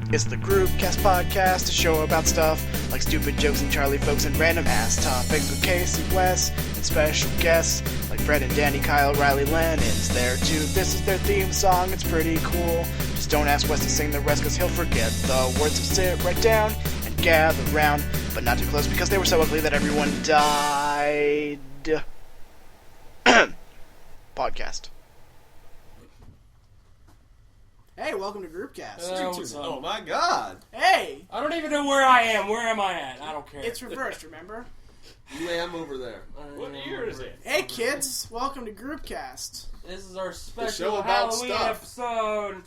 It's the Groupcast podcast, a show about stuff like stupid jokes and Charlie folks and random ass topics with Casey, Wes, and special guests like Fred and Danny, Kyle, Riley, LYNX there too. This is their theme song, it's pretty cool. Just don't ask Wes to sing the rest cause he'll forget the words, so sit right down and gather round, but not too close because they were so ugly that everyone died. Podcast. Hey, welcome to Groupcast. Oh my god! Hey! I don't even know where I am. Where am I at? I don't care. It's reversed, remember? You am over there. What year is it? Hey kids, welcome to Groupcast. This is our show special about Halloween stuff. episode.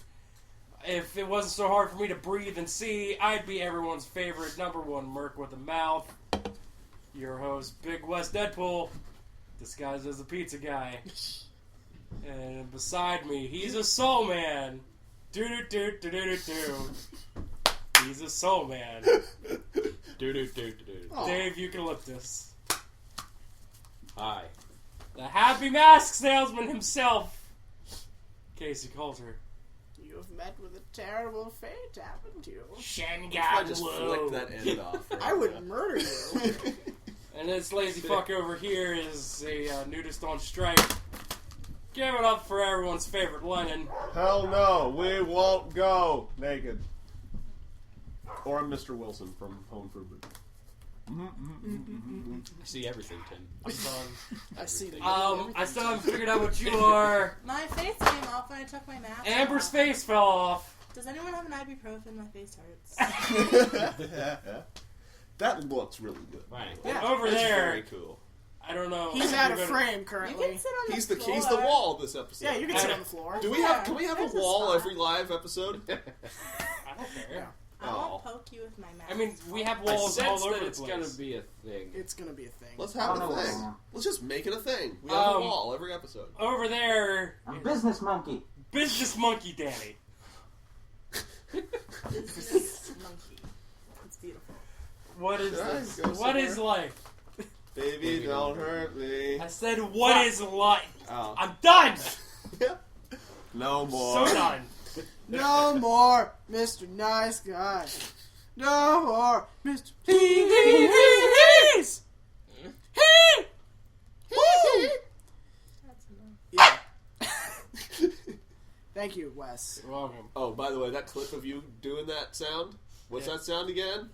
If it wasn't so hard for me to breathe and see, I'd be everyone's favorite #1 merc with a mouth. Your host, Big West Deadpool, disguised as a pizza guy. And beside me, he's a soul man. Do-do-do-do-do-do-do. He's a soul man. Do-do-do-do-do. Dave Eucalyptus. Hi. The happy mask salesman himself, Casey Coulter. You have met with a terrible fate, haven't you? I just flicked that end off. Right I would murder you. And this lazy fuck over here is a nudist on strike. Give it up for everyone's favorite Lennon. Hell no, we won't go naked. Or I'm Mr. Wilson from Home Improvement. I see everything, Tim. I'm done. I see the I still haven't figured out what you are. My face came off when I took my mask Amber's off. face fell off. Does anyone have an ibuprofen? My face hurts. That looks really good. Right. Yeah. Over That's there, very cool. I don't know. He's if out you're of gonna- frame You currently. can sit on the He's floor. the wall of this episode. Yeah, you can sit on the floor. Do we Yeah, have? Can we have a there's a wall spot. every live episode? I don't care. I Oh. won't poke you with my mask. I mean, we have I walls all sense over that the it's place. gonna be a thing. It's gonna be a thing. Let's have a thing. Let's just make it a thing. We have a Um, wall every episode. Over there, I'm business monkey. business monkey Danny. Business monkey. It's beautiful. What is Should I this? go What is somewhere? life? Baby, don't hurt me. I said, what is life? Oh. I'm done. No more. So done. No more, Mr. Nice Guy. No more, Mr. Please. That's enough. Yeah. Thank you, Wes. You're welcome. Oh, by the way, that clip of you doing that sound, what's Yeah. that sound again?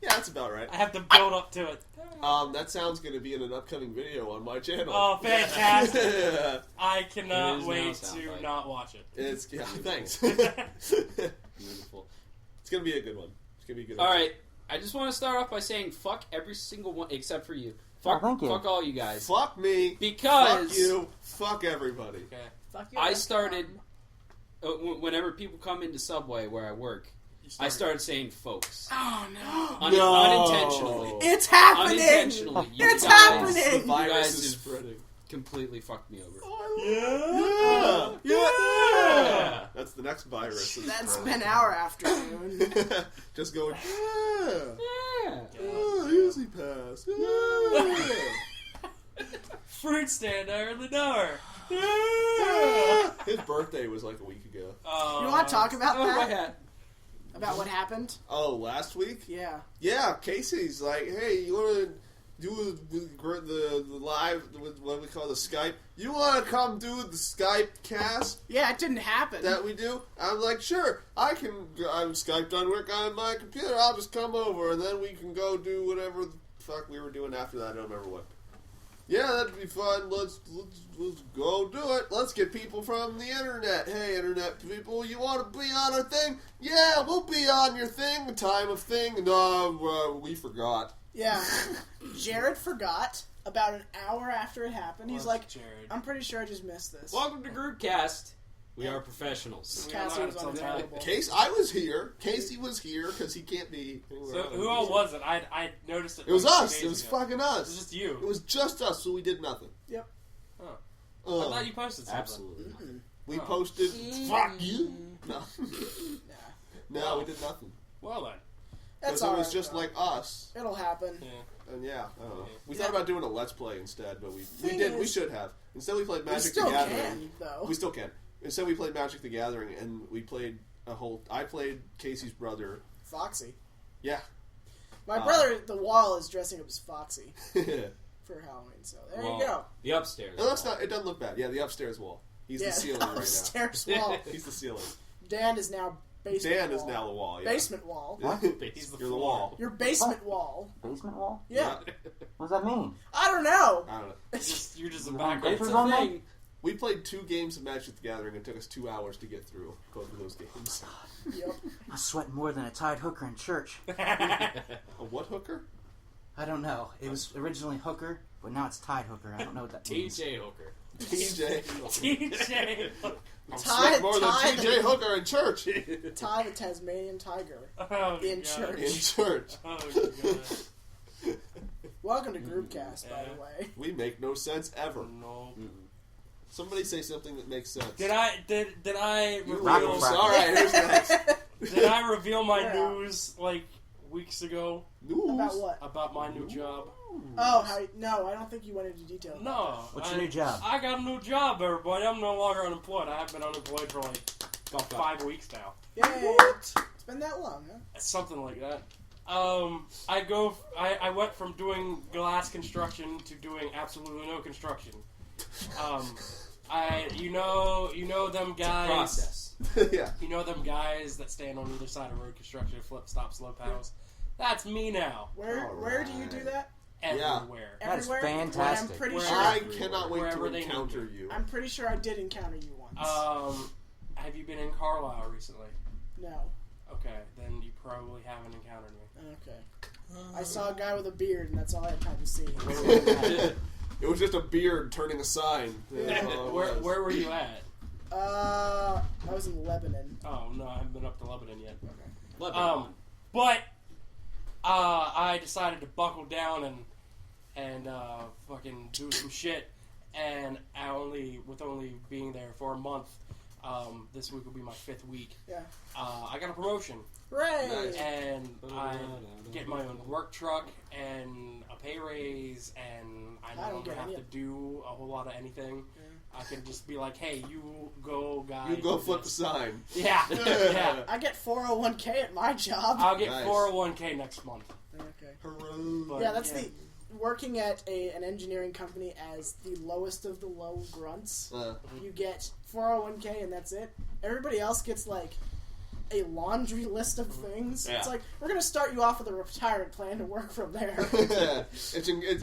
Yeah, that's about right. I have to build up to it. That sound's going to be in an upcking video on my channel. Oh, fantastic. Yeah. I It cannot is wait now sound to bite. not watch it. It's yeah, thanks. Beautiful. It's going to be a good one. It's going to be a good All one. right. I just want to start off by saying fuck every single one except for you. Oh, Fuck, thank you. fuck all you guys. Fuck me. Because Fuck you. Fuck everybody. Okay. Fuck your I restaurant. started whenever people come into Subway where I work. I started saying folks. Oh no! Unintentionally. It's happening. Unintentionally. You It's guys happening! The You virus guys is have spreading. completely fucked me over. Yeah. That's the next virus. That's been our afternoon. Just going, yeah. Yeah. Oh, easy pass. Yeah. Fruit stand there in the door. His birthday was like a week ago. You want to talk about Oh, my that? hat. About what happened? Oh, last week? Yeah. Yeah, Casey's like, hey, you want to do the live, what we call the Skype? You want to come do the Skype cast Yeah, it didn't happen. that we do? I'm like, sure, I'm Skyped on work on my computer. I'll just come over, and then we can go do whatever the fuck we were doing after that. I don't remember what. Yeah, that'd be fun. Let's go do it. Let's get people from the internet. Hey, internet people, you want to be on our thing? Yeah, we'll be on your thing. Time of thing. No, we forgot. Yeah. Jared forgot about an hour after it happened. He's like, Jared. I'm pretty sure I just missed this. Welcome to Groupcast. We are professionals. Cassie was unavailable. I was here. Casey was here because he can't be. So who all was it? I noticed it. It was like 2 us. days It was ago. fucking It was us. just you. It was just us, so we did nothing. Yep. I Uh, thought you posted something. Absolutely. we Oh. posted. Fuck you. No. Nah. No, we did nothing. Well then. That's Because it all was right, just though. like us. It'll happen. Yeah. And yeah, I don't know. We Yeah. thought about doing a Let's Play instead, but we Thing did. We is- should have. Instead, we played We Magic still the Gathering. can, though. We still can. Instead, we played Magic the Gathering, and we played I played Casey's brother. Foxy. Yeah. My brother at the wall is dressing up as Foxy for Halloween, so there you go. The upstairs. No, that's not. It doesn't look bad. Yeah, the upstairs wall. He's the ceiling right now. Upstairs wall. He's the ceiling. Dan is now basement Dan wall. is now the wall. Yeah. Basement wall. What? He's You're the wall. Your basement wall. Basement wall? Yeah. What does that mean? I don't know. I don't know. You're just a You want background. papers It's a on that? thing. We played 2 games of Magic the Gathering. It took us 2 hours to get through both of those games. Yep. I sweat more than a tied hooker in church. A what hooker? I don't know. It was originally hooker, but now it's tied hooker. I don't know what that means. TJ Hooker. TJ. TJ. I'm sweating more than TJ Hooker in church. Ty the Tasmanian Tiger Oh, in God. church. In church. Oh, God. Welcome to Groupcast, by the way. We make no sense ever. No. Somebody say something that makes sense. Did I You reveal? lose. All right, here's next. Did I reveal my Yeah. news like weeks ago News. About what? about my new job? Oh, no, I don't think you went into detail. about No. What's your new job? I got a new job, everybody. I'm no longer unemployed. I have been unemployed for like about 5 weeks now. that. Yay. It's been that long, huh? Something like that. I went from doing glass construction to doing absolutely no construction. You know them guys. Process. Yeah. You know them guys that stand on either side of road construction, flip, stop, slow pals. That's me now. Where do you do that? Everywhere. That is Everywhere? fantastic. I'm pretty Where- sure. I cannot wait Wherever to they encounter need you. I'm pretty sure I did encounter you once. Have you been in Carlisle recently? No. Okay, then you probably haven't encountered me. Okay. I saw a guy with a beard, and that's all I had time to see. It was just a beard turning a sign. Yeah. Where were you at? I was in Lebanon. Oh no, I haven't been up to Lebanon yet. Lebanon. But I decided to buckle down and fucking do some shit. And with only being there for a month, this week will be my 5th week. Yeah. I got a promotion, Hooray! Nice. and I get my own work truck and a pay raise, and I I no don't longer get have any to of- do a whole lot of anything. Yeah. I can just be like, hey, you go, guy. You go do flip the this. sign. Yeah, yeah. I get 401k at my job. I'll get Nice. 401k next month. Okay. Hooray. But, Yeah, that's the working at an engineering company as the lowest of the low grunts. You get 401k and that's it. Everybody else gets like a laundry list of things. Yeah. It's like, we're going to start you off with a retirement plan to work from there. it's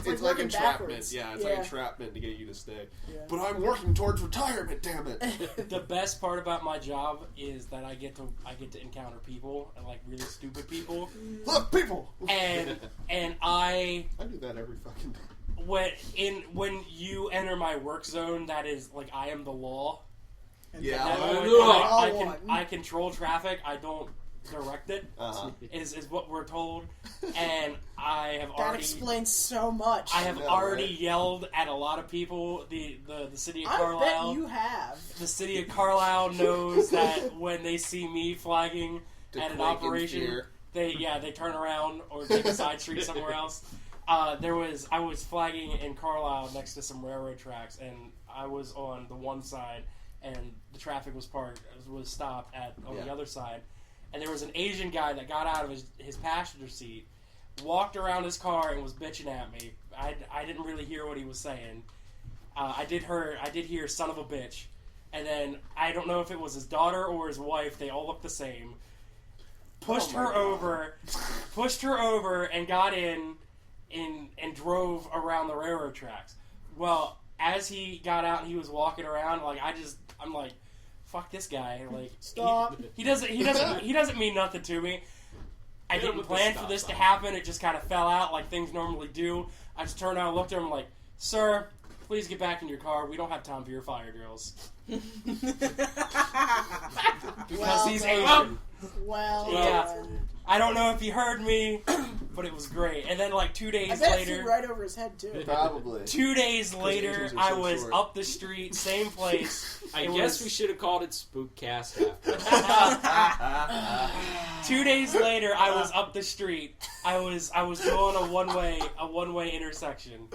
like working entrapment. backwards. Yeah, it's like entrapment to get you to stay. Yeah. But I'm working towards retirement, damn it. The best part about my job is that I get to encounter people, and like really stupid people, Look, people! and I I do that every fucking day. when you enter my work zone, that is like I am the law. And Yeah. That I point, know. I control traffic. I don't direct it. Uh-huh. Is what we're told, and I have that already explains so much. I have know, already right? yelled at a lot of people. The city of I Carlisle. bet you have. The city of Carlisle knows that when they see me flagging To at an quake in operation, fear. they turn around or take a side street somewhere else. I was flagging in Carlisle next to some railroad tracks, and I was on the one side, and the traffic was stopped on the other side, and there was an Asian guy that got out of his passenger seat, walked around his car, and was bitching at me. I didn't really hear what he was saying. I did hear son of a bitch, and then I don't know if it was his daughter or his wife. They all looked the same. Pushed her over, and got in and drove around the railroad tracks. Well, as he got out and he was walking around, I'm like, fuck this guy. Like, Stop. He doesn't mean nothing to me. I Hit him didn't with the plan for stop this to sign. happen. It just kind of fell out like things normally do. I just turned around and looked at him like, sir, please get back in your car. We don't have time for your fire drills. Because he's Asian. Well, Yeah. I don't know if he heard me, but it was great. And then like 2 days I bet it later, flew right over his head too. Probably. 2 days later, Asians are I so was short. up the street, same place. I It guess was- we should have called it Spookcast after. 2 days later, I was up the street I was going a one way intersection,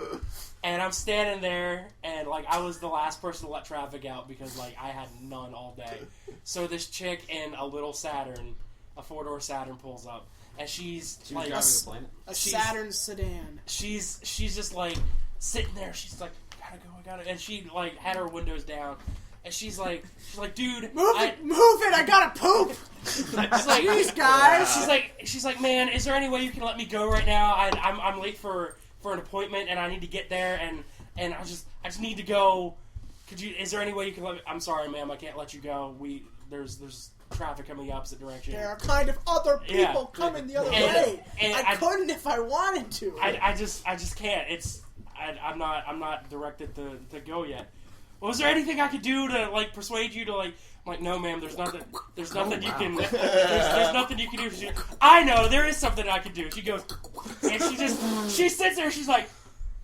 and I'm standing there, and like I was the last person to let traffic out because like I had none all day. So this chick in a little Saturn, a 4-door Saturn, pulls up, and she's like driving a Planet. A Saturn sedan. She's just like sitting there. She's like, I gotta, and she like had her windows down. And she's like, dude, move it! I gotta poop. She's like, jeez, guys. She's like, man, is there any way you can let me go right now? I'm late for an appointment, and I need to get there, and I just need to go. Is there any way you can let me? I'm sorry, ma'am, I can't let you go. There's traffic coming the opposite direction. There are kind of other people coming the other way. And I couldn't if I wanted to. I just can't. I'm not directed to go yet. Was there anything I could do to like persuade you to like? I'm like, no, ma'am. There's nothing you can. There's nothing you can do. She, I know there is something I can do. She goes, and she sits there. She's like,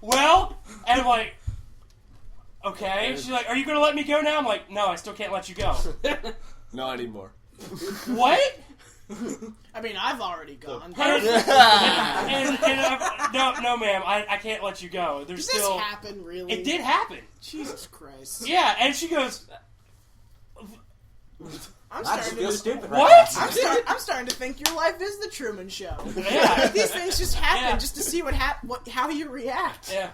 well, and I'm like, okay. She's like, are you gonna let me go now? I'm like, no, I still can't let you go. Not anymore. What? I mean, I've already gone. No, ma'am, I can't let you go. There's Did still. this happen, really? It did happen. Jesus Christ. Yeah, and she goes, I'm That's starting real to stupid. What? Right I'm starting to think your life is the Truman Show. Yeah. These things just happen Yeah. just to see how you react. yeah,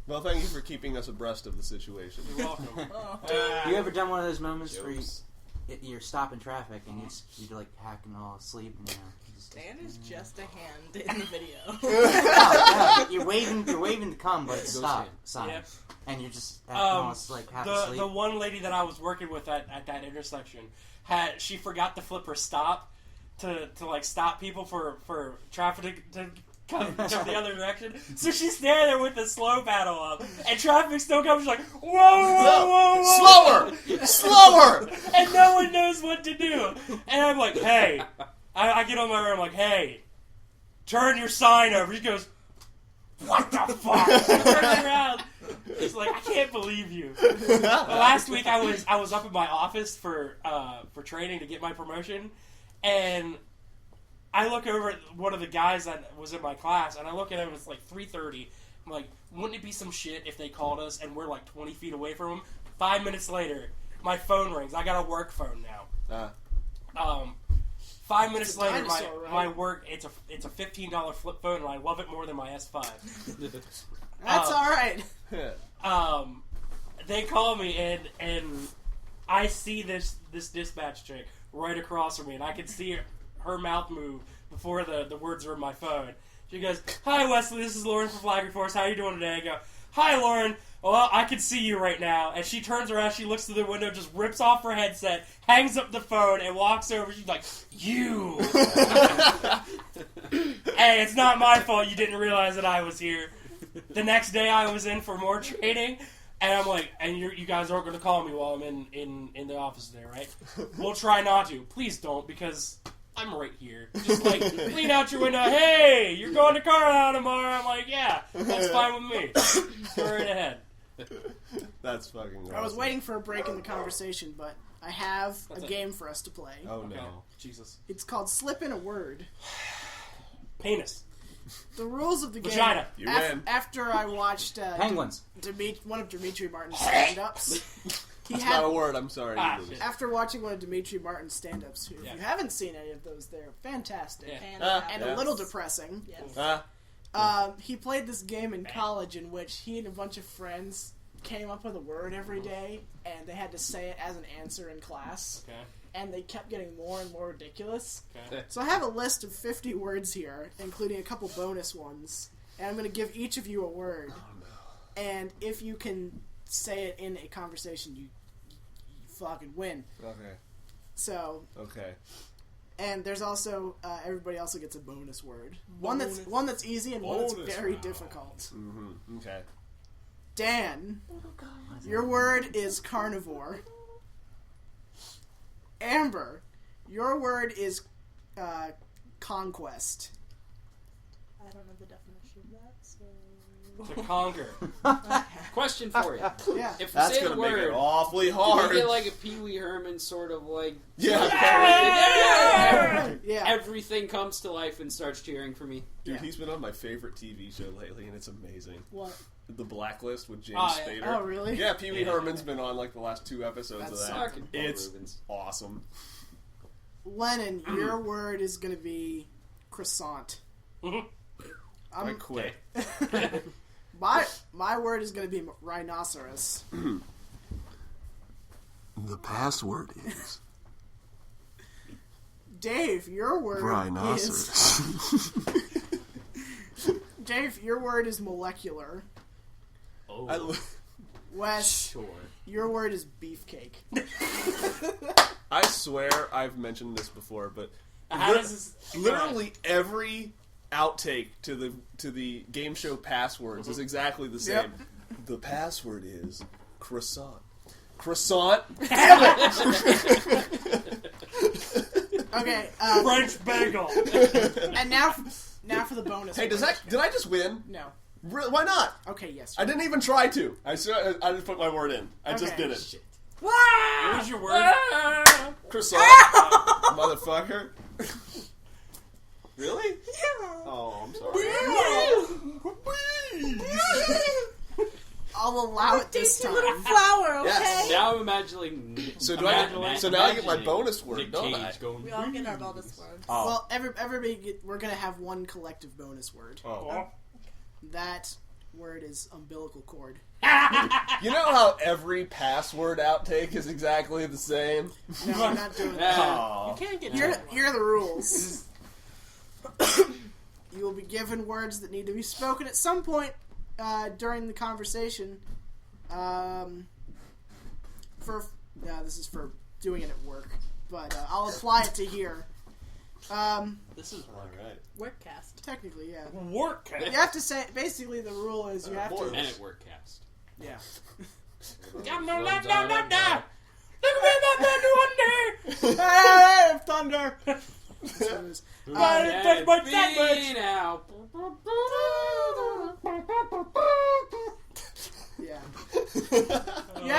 Well, thank you for keeping us abreast of the situation. you're welcome. You ever done one of those moments where you're stopping traffic and you're like hacking all asleep and Dan is just a hand in the video. you're waving to come, but it's stop sign, Yeah. and you're just almost like half asleep. The one lady that I was working with at that intersection she forgot to flip her stop to like stop people for traffic to come the other direction. So she's standing there with the slow paddle up, and traffic's still coming. She's like, whoa, Slower! and no one knows what to do. And I'm like, hey, I get on my room, I'm like, hey, turn your sign over. She goes, what the fuck? She turns around. She's like, I can't believe you. Last week I was up in my office for training to get my promotion, and I look over at one of the guys that was in my class, and I look at him, it's like 3:30. I'm like, wouldn't it be some shit if they called us and we're like 20 feet away from them? 5 minutes later, my phone rings. I got a work phone now. 5 minutes later, dinosaur, my work, it's a $15 flip phone, and I love it more than my S5. That's all right. They call me, and I see this dispatch chick right across from me, and I can see her mouth move before the words are in my phone. She goes, hi, Wesley, this is Lauren from Flag Force. How you doing today? I go, hi, Lauren. Well, I can see you right now. And she turns around, she looks through the window, just rips off her headset, hangs up the phone, and walks over. She's like, you. Hey, it's not my fault you didn't realize that I was here. The next day I was in for more training, and I'm like, and you guys aren't going to call me while I'm in the office today, right? We'll try not to. Please don't, because I'm right here. Just like, lean out your window, hey, you're going to Carlisle tomorrow. I'm like, yeah, that's fine with me. Go right ahead. That's fucking awesome. I was waiting for a break in the conversation, but I have a game for us to play. Oh, Okay. no. Jesus. It's called Slip in a Word. Penis. The rules of the game. Vagina. You win. After I watched Penguins. one of Dimitri Martin's stand-ups, That's not a word, I'm sorry. Shit. after watching one of Dimitri Martin's stand-ups, if Yeah. you haven't seen any of those, they're fantastic Yeah. and a little depressing. Yes. He played this game in college in which he and a bunch of friends came up with a word every day, and they had to say it as an answer in class. Okay. And they kept getting more and more ridiculous. Okay. So I have a list of 50 words here, including a couple bonus ones, and I'm going to give each of you a word. And if you can say it in a conversation, you fucking win. Okay. So, Okay. and there's also everybody also gets a bonus word. One that's easy and one that's Bonus very round. difficult. Mm-hmm. Okay. Dan, your word is carnivore. Amber, your word is conquest. I don't know the definition of that, so... To conquer. Question for you. Yeah. If we That's say gonna the make it word, awfully do hard. we get like a Pee Wee Herman sort of like... Yeah. Yeah. Everything comes to life and starts cheering for me. Dude, Yeah. he's been on my favorite TV show lately, and it's amazing. What? The Blacklist with James Oh, yeah. Spader. Oh, really? Yeah, Pee Wee Herman's been on like the last 2 episodes That's of that. Fucking Paul It's Rubens. awesome. Lennon, your word is going to be croissant. I quit. My word is going to be rhinoceros. The password is Dave, your word is... Dave, your word is molecular. Oh, Wes, sure. your word is beefcake. I swear I've mentioned this before, but How does this... literally every outtake to the game show passwords is exactly the same. Yep. The password is croissant. Croissant. Damn it! Okay, French bagel. and now for the bonus. Hey, word. did I just win? No. Why not? Okay, yes. I didn't even try to. I just put my word in. I just Okay. did it. Shit. What was your word? Croissant, motherfucker. Really? Oh, I'm sorry. I'll allow it this Tasty little time. flower, okay? Yes. Now I'm imagining... So now I get my bonus word, Nick don't Cage I? going... We all get our bonus words. Oh. Well, everybody, we're gonna have one collective bonus word. Oh. That word is umbilical cord. You know how every password outtake is exactly the same? No, I'm not doing that. Oh. You can't get Here that. are the rules. You will be given words that need to be spoken at some point during the conversation. This is for doing it at work, but I'll apply it to here. This is All right. Workcast. Technically, yeah. Work. You have to say. Basically, the rule is you have to. And it Workcast. Yeah. Hey, thunder! That's what it is. That's my sandwich. Now. Yeah. You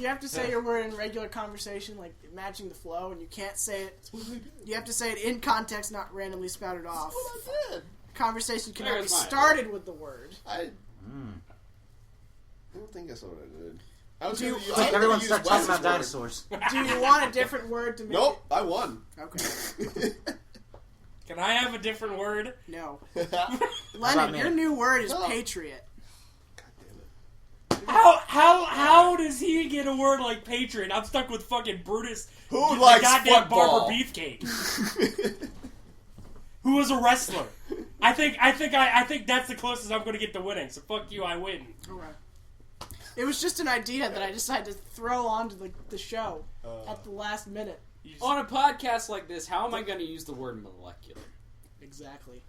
have to say your word in regular conversation, like matching the flow, and you can't say it. You have to say it in context, not randomly spouted off. That's what I did. Conversation cannot be There's mine. started with the word. I don't think that's what I did. I was Do you- gonna use- Like, I was Everyone gonna start use talking Wes's about word. dinosaurs. Do you want a different word to make Nope, I won. it? Okay. Can I have a different word? No. God Lennon, me? your new word is No. patriot. damn it. How does he get a word like patriot? I'm stuck with fucking Brutus. Who the likes goddamn football? Barber Beefcake? Who was a wrestler? I think that's the closest I'm going to get to winning. So fuck you, I win. Alright. It was just an idea that I decided to throw onto the show at the last minute. You just- On a podcast like this, how am I going to use the word molecular? Exactly.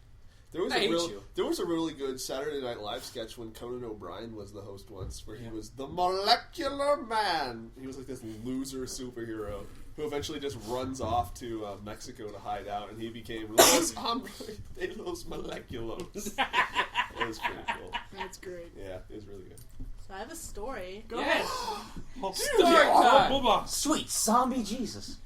There was I hate a you. there was a really good Saturday Night Live sketch when Conan O'Brien was the host once, where he was the Molecular Man. He was like this loser superhero who eventually just runs off to Mexico to hide out, and he became Los Hombres de los Moleculos. It was pretty cool. That's great. Yeah, it was really good. So I have a story. Go Yeah. ahead. Story time. Sweet zombie Jesus.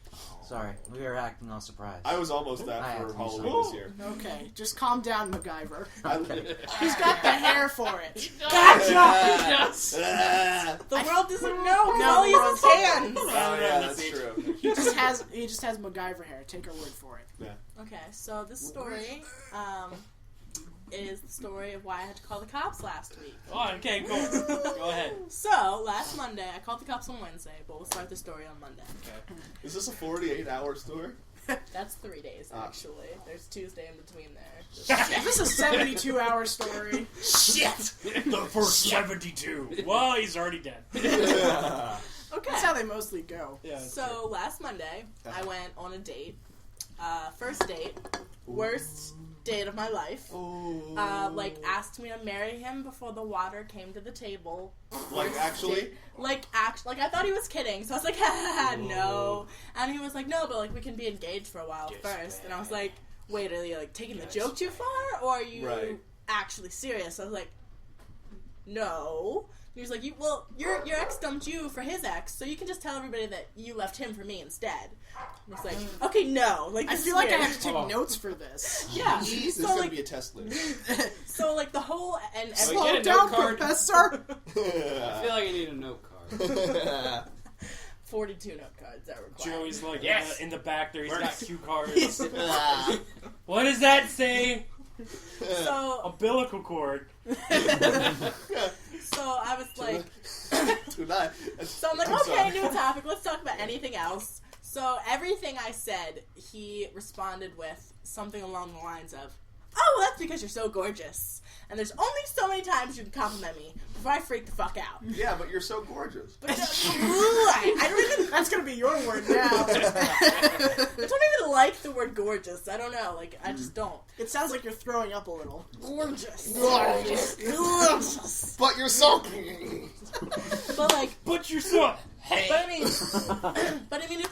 Sorry, we were acting all surprised. I was almost that I for have Halloween to this year. Okay, just calm down, MacGyver. Okay. He's got the hair for it. Yes. The world doesn't know. No, No, he the uses his hands. Oh yeah, that's true. He just has MacGyver hair. Take our word for it. Okay, so this story is the story of why I had to call the cops last week. Oh, okay, cool. Go ahead. So, last Monday, I called the cops on Wednesday, but we'll start the story on Monday. Is this a 48-hour story? That's 3 days, actually. There's Tuesday in between there. Is this a 72-hour story? Shit! The first 72. Well, he's already dead. Okay. That's how they mostly go. Yeah. So, last Monday, I went on a date. First date. Worst date of my life. Asked me to marry him before the water came to the table. Like, actually? Like I thought he was kidding, so I was like, ha, no. And he was like, no, but like we can be engaged for a while first. And I was like, wait, are you like taking the joke too far, or are you Right. actually serious? I was like, no. And he was like, your ex dumped you for his ex, so you can just tell everybody that you left him for me instead. And it's like, okay, no. Like, I feel like I have to take notes for this. Yeah. This is So, going like, to be a test list. so, like, the whole... and So get a Slow down, note card. Professor! I feel like I need a note card. 42 note cards are required. Joey's like Yes. in the back there. He's got cue cards. Ah. What does that say? So, Umbilical cord. so I was like... Tonight. So I'm like, I'm okay, sorry. new topic. Let's talk about anything else. So everything I said, he responded with something along the lines of, "Oh, well, that's because you're so gorgeous, and there's only so many times you can compliment me before I freak the fuck out." Yeah, but you're so gorgeous. But I don't even. That's gonna be your word now. I don't even like the word gorgeous. I don't know. Like, I just don't. It sounds like you're throwing up a little. Gorgeous. Gorgeous. But you're so... But like, But you're so. but I mean, if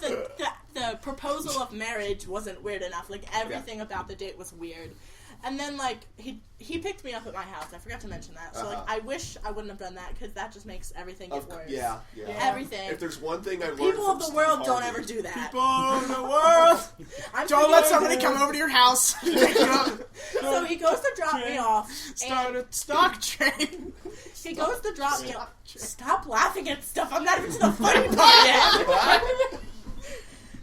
the proposal of marriage wasn't weird enough, like everything about the date was weird. And then like he picked me up at my house. I forgot to mention that. So like I wish I wouldn't have done that because that just makes everything get worse. Yeah. Everything. If there's one thing I've learned People from of the Steve world don't Harvey- ever do that. People in the world! I'm Don't let forgetting- somebody come over to your house. Pick you up. So he goes to drop me off. Start And a stock train. he goes to drop me off. Stop laughing at stuff. I'm not even to the funny part yet.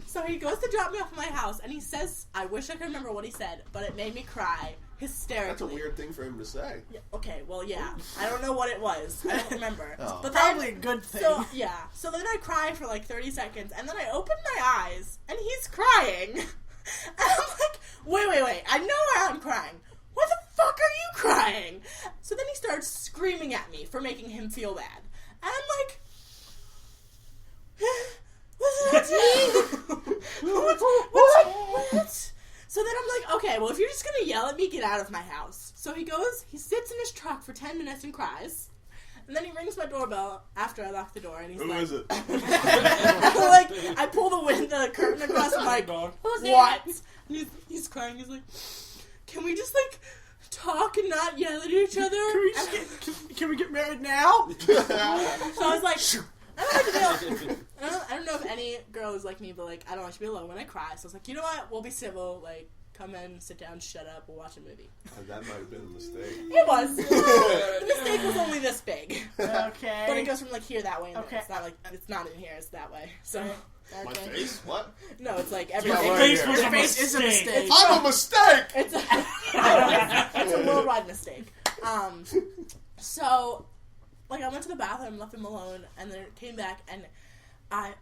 So he goes to drop me off at my house, and he says, I wish I could remember what he said, but it made me cry hysterically. That's a weird thing for him to say. Yeah, okay, well, yeah. I don't know what it was. I don't remember. Oh. But Probably then, a good thing. so, yeah. So then I cry for like 30 seconds, and then I open my eyes, and he's crying. And I'm like, wait. I know I'm crying. Why the fuck are you crying? So then he starts screaming at me for making him feel bad. And I'm like, what's what? So then I'm like, okay, well, if you're just gonna yell at me, get out of my house. So he sits in his truck for 10 minutes and cries. And then he rings my doorbell after I lock the door, and he's Who like, is it? like, I pull the curtain across, and I'm like, who's What? it? And he's crying, he's like, can we just, like, talk and not yell at each other? Can we get married now? So I was like, I don't know if any girl is like me, but like I don't like to be alone when I cry. So I was like, you know what? We'll be civil. Like, come in, sit down, shut up, we'll watch a movie. That might have been a mistake. It was. The mistake was only this big, Okay. but it goes from like here that way. And Okay. It's not like it's not in here. It's that way. So My Okay. face? What? no, it's like Yeah, everything. right. Face was Your a face is a mistake. mistake. I'm a mistake! It's a worldwide mistake. So, like, I went to the bathroom, left him alone, and then came back, and I,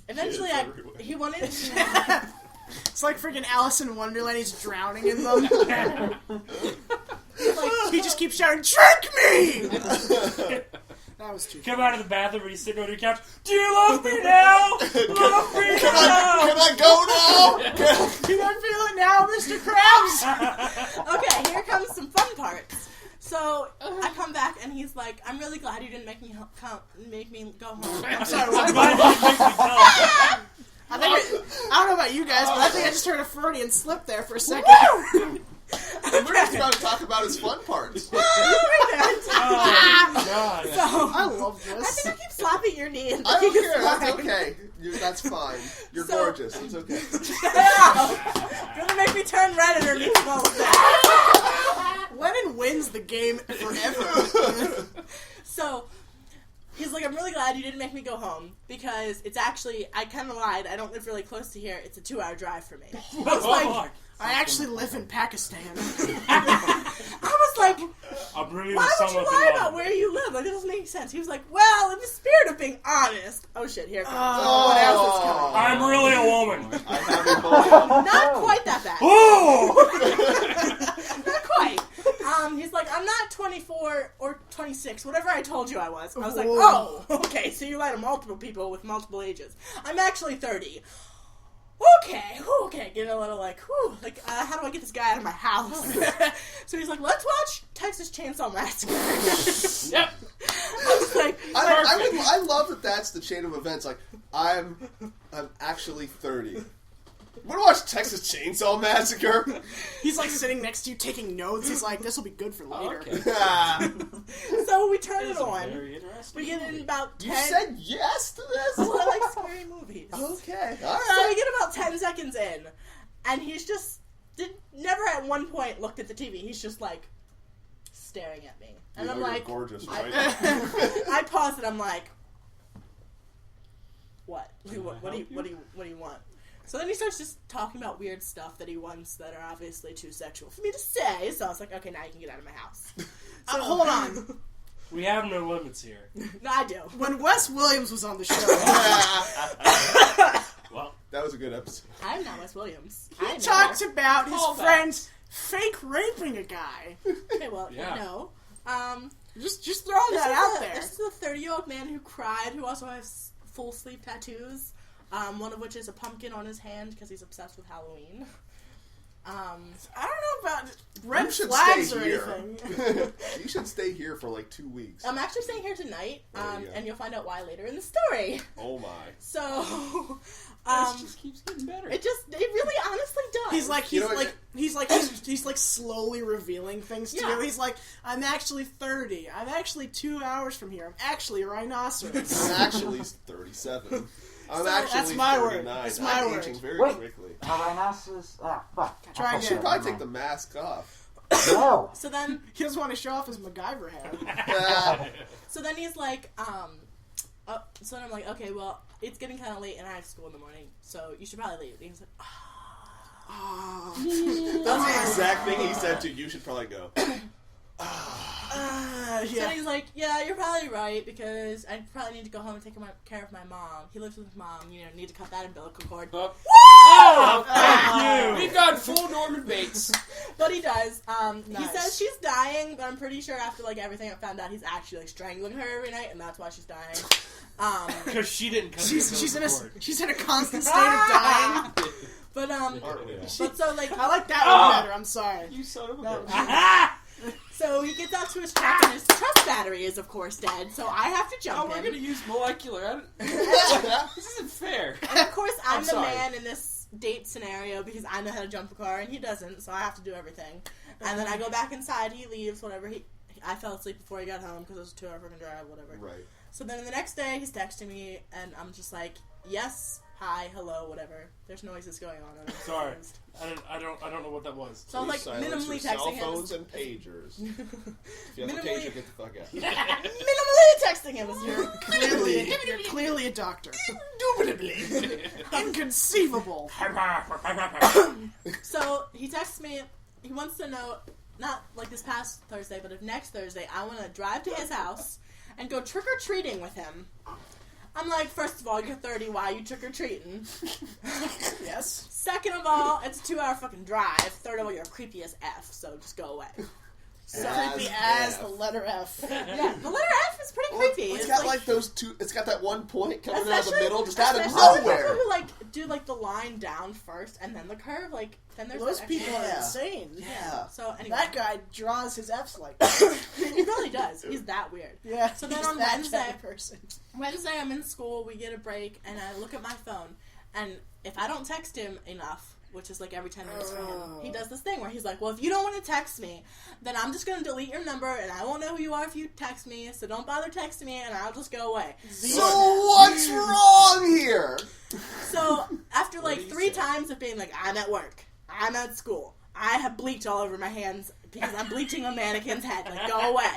eventually Kids everywhere. he wanted It's like freaking Alice in Wonderland. He's drowning in them. He just keeps shouting, "Trick me!" That was too. Come out of the bathroom and he's sitting on your couch. Do you love me now? Love me Can now? I go now? Can I feel it now, Mr. Krabs? Okay, here comes some fun parts. So I come back and he's like, "I'm really glad you didn't make me go home." I'm sorry, what? Why did you make me tell? I don't know about you guys, but I think I just heard a Freudian slip there for a second. We're just about to talk about his fun parts. Oh, God. So I love I this. think I keep slapping your knee. And I don't thinking care. it's That's fine. okay. That's fine. You're So- gorgeous. It's okay. Shut up! You're gonna make me turn red underneath all of that. Lennon wins the game forever. So he's like, "I'm really glad you didn't make me go home because it's actually, I kind of lied. I don't live really close to here. It's a 2-hour drive for me." I was like, I actually live in Pakistan. I was like, I'm really why with would you someone lie about where you live? Like, it doesn't make sense. He was like, well, in the spirit of being honest. Oh shit, here it comes. What else is coming? I'm really a woman. I have you both. Not quite that bad. Oh! Not quite. He's like, I'm not 24 or 26, whatever I told you I was. I was like, oh, okay, so you lie to multiple people with multiple ages. I'm actually 30. Okay, getting a little like, whew, like, how do I get this guy out of my house? So he's like, let's watch Texas Chainsaw Massacre. Yep. I was like, I love that that's the chain of events. Like, I'm actually 30. Want to watch Texas Chainsaw Massacre? He's like sitting next to you taking notes. He's like, this will be good for later. Okay. So we turn That it is a on. very interesting We get in movie. about 10. You said yes to this? I like scary movies. Okay, So alright. we get about 10 seconds in, and he's just never at one point looked at the TV. He's just like staring at me, and I'm like, gorgeous, right? I pause and I'm like, what? What do you want? So then he starts just talking about weird stuff that he wants that are obviously too sexual for me to say. So I was like, okay, now you can get out of my house. So Hold on. We have no limits here. No, I do. When Wes Williams was on the show, Well, That was a good episode. I'm not Wes Williams. he talked about his Callback. friends fake raping a guy. Okay, well, Yeah. no. Just throwing that out there. This is a 30-year-old man who cried, who also has full sleeve tattoos. One of which is a pumpkin on his hand because he's obsessed with Halloween. I don't know about red You should flags stay or here. anything. You should stay here for like 2 weeks. I'm actually staying here tonight, There you go. and you'll find out why later in the story. Oh my. So, This just keeps getting better. it really honestly does. He's like slowly revealing things to Yeah. you. He's like, I'm actually 30. I'm actually 2 hours from here. I'm actually a rhinoceros. I'm actually 37. I'm So, actually that's my word. 39. That's my I'm word. aging very Wait. quickly. Rhinoceros. Ah, fuck. Try You again. should probably take the mask off. No. So then, He doesn't want to show off his MacGyver hair. so then he's like, so then I'm like, okay, well, it's getting kind of late and I have school in the morning, so you should probably leave. And he's like, That's the exact thing he said to you. Should probably go. So Yeah. he's like, yeah, you're probably right, because I probably need to go home and take care of my mom. He lives with his mom, need to cut that umbilical cord. Oh, thank you. We've got full Norman Bates. But he does. He Nice. says she's dying, but I'm pretty sure after everything I found out, he's actually strangling her every night, and that's why she's dying. because she didn't cut She's in a constant state Ah! of dying. But Aren't we? but so I like that one better. I'm sorry. You son of a That bitch. was- so he gets out to his truck, and his truck battery is of course dead. So I have to Oh, jump we're in. gonna use molecular. This isn't fair. And of course, I'm the sorry. man in this date scenario because I know how to jump a car and he doesn't, so I have to do everything. And then I go back inside, he leaves, whatever. I fell asleep before he got home because it was a 2-hour freaking drive, whatever. Right. So then the next day, he's texting me, and I'm just like, yes, hi, hello, whatever. There's noises going on. And I'm Sorry. confused. I don't know what that was. So I was like Silence minimally your cell texting him. phones and pagers. If you have a Minimally- pager, get the fuck out. Minimally texting him. You're clearly a doctor. Indubitably. Inconceivable. So he texts me. He wants to know, not like this past Thursday, but if next Thursday I want to drive to his house and go trick or treating with him. I'm like, first of all, you're 30. Why are you trick or treating? Yes. Second of all, it's a 2-hour fucking drive. Third of all, you're creepy as F. So just go away. So Creepy as the letter F. yeah, the letter F is pretty creepy. It's got like those two. It's got that one point coming out of the especially- middle, just out of especially nowhere. People who do the line down first and then the curve, then there's Those that people extra- are insane. Yeah. So anyway, That guy draws his F's like he really does. He's that weird. yeah. So then he's on that Wednesday- kind of person. Wednesday, I'm in school. We get a break, and I look at my phone, and if I don't text him enough, which is every 10 minutes for him, he does this thing where he's like, well, if you don't want to text me, then I'm just going to delete your number, and I won't know who you are if you text me, so don't bother texting me, and I'll just go away. So what's wrong here? So after What do you 3 say? times of being like, I'm at work, I'm at school, I have bleach all over my hands because I'm bleaching a mannequin's head, go away.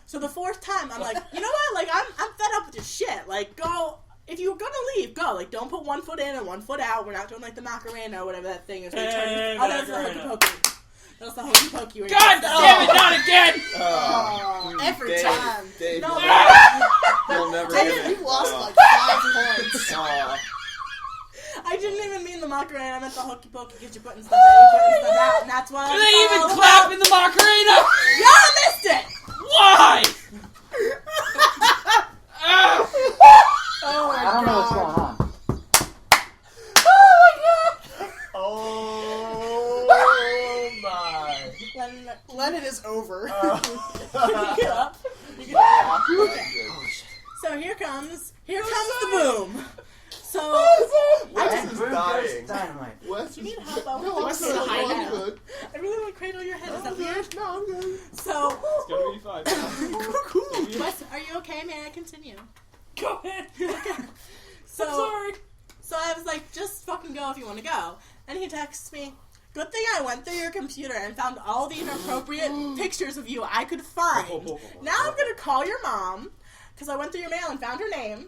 So the 4th time, I'm like, you know what, I'm fed up with this shit, go. If you're gonna leave, go. Don't put 1 foot in and 1 foot out. We're not doing the Macarena or whatever that thing is. Oh, that's the hokey Macarena. pokey. That's the hokey pokey. where you- God damn it, not again! Every Dave, time. Dave, No, you'll never I get did, it. you lost 5 points. I didn't even mean the Macarena. I meant the hokey pokey because you're putting stuff in, you're putting stuff out, and that's why. Do they even clap in the Macarena? Y'all missed it. Why? Oh my I don't know what's god. going on. Oh my. Lennon is over. Get up. You get up. So here comes the boom. So I Wes And is boom dying. goes dynamite. Wes You is... need help? I No, want Wes to is cradle high your now. head. good. I really want to cradle your head. Is that weird? No, I'm good. So, It's gonna be fine. Wes, are you okay? May I continue? Go ahead. So, I'm sorry. So I was like, just fucking go if you want to go. And he texts me, good thing I went through your computer and found all the inappropriate pictures of you I could find. Now I'm going to call your mom, because I went through your mail and found her name.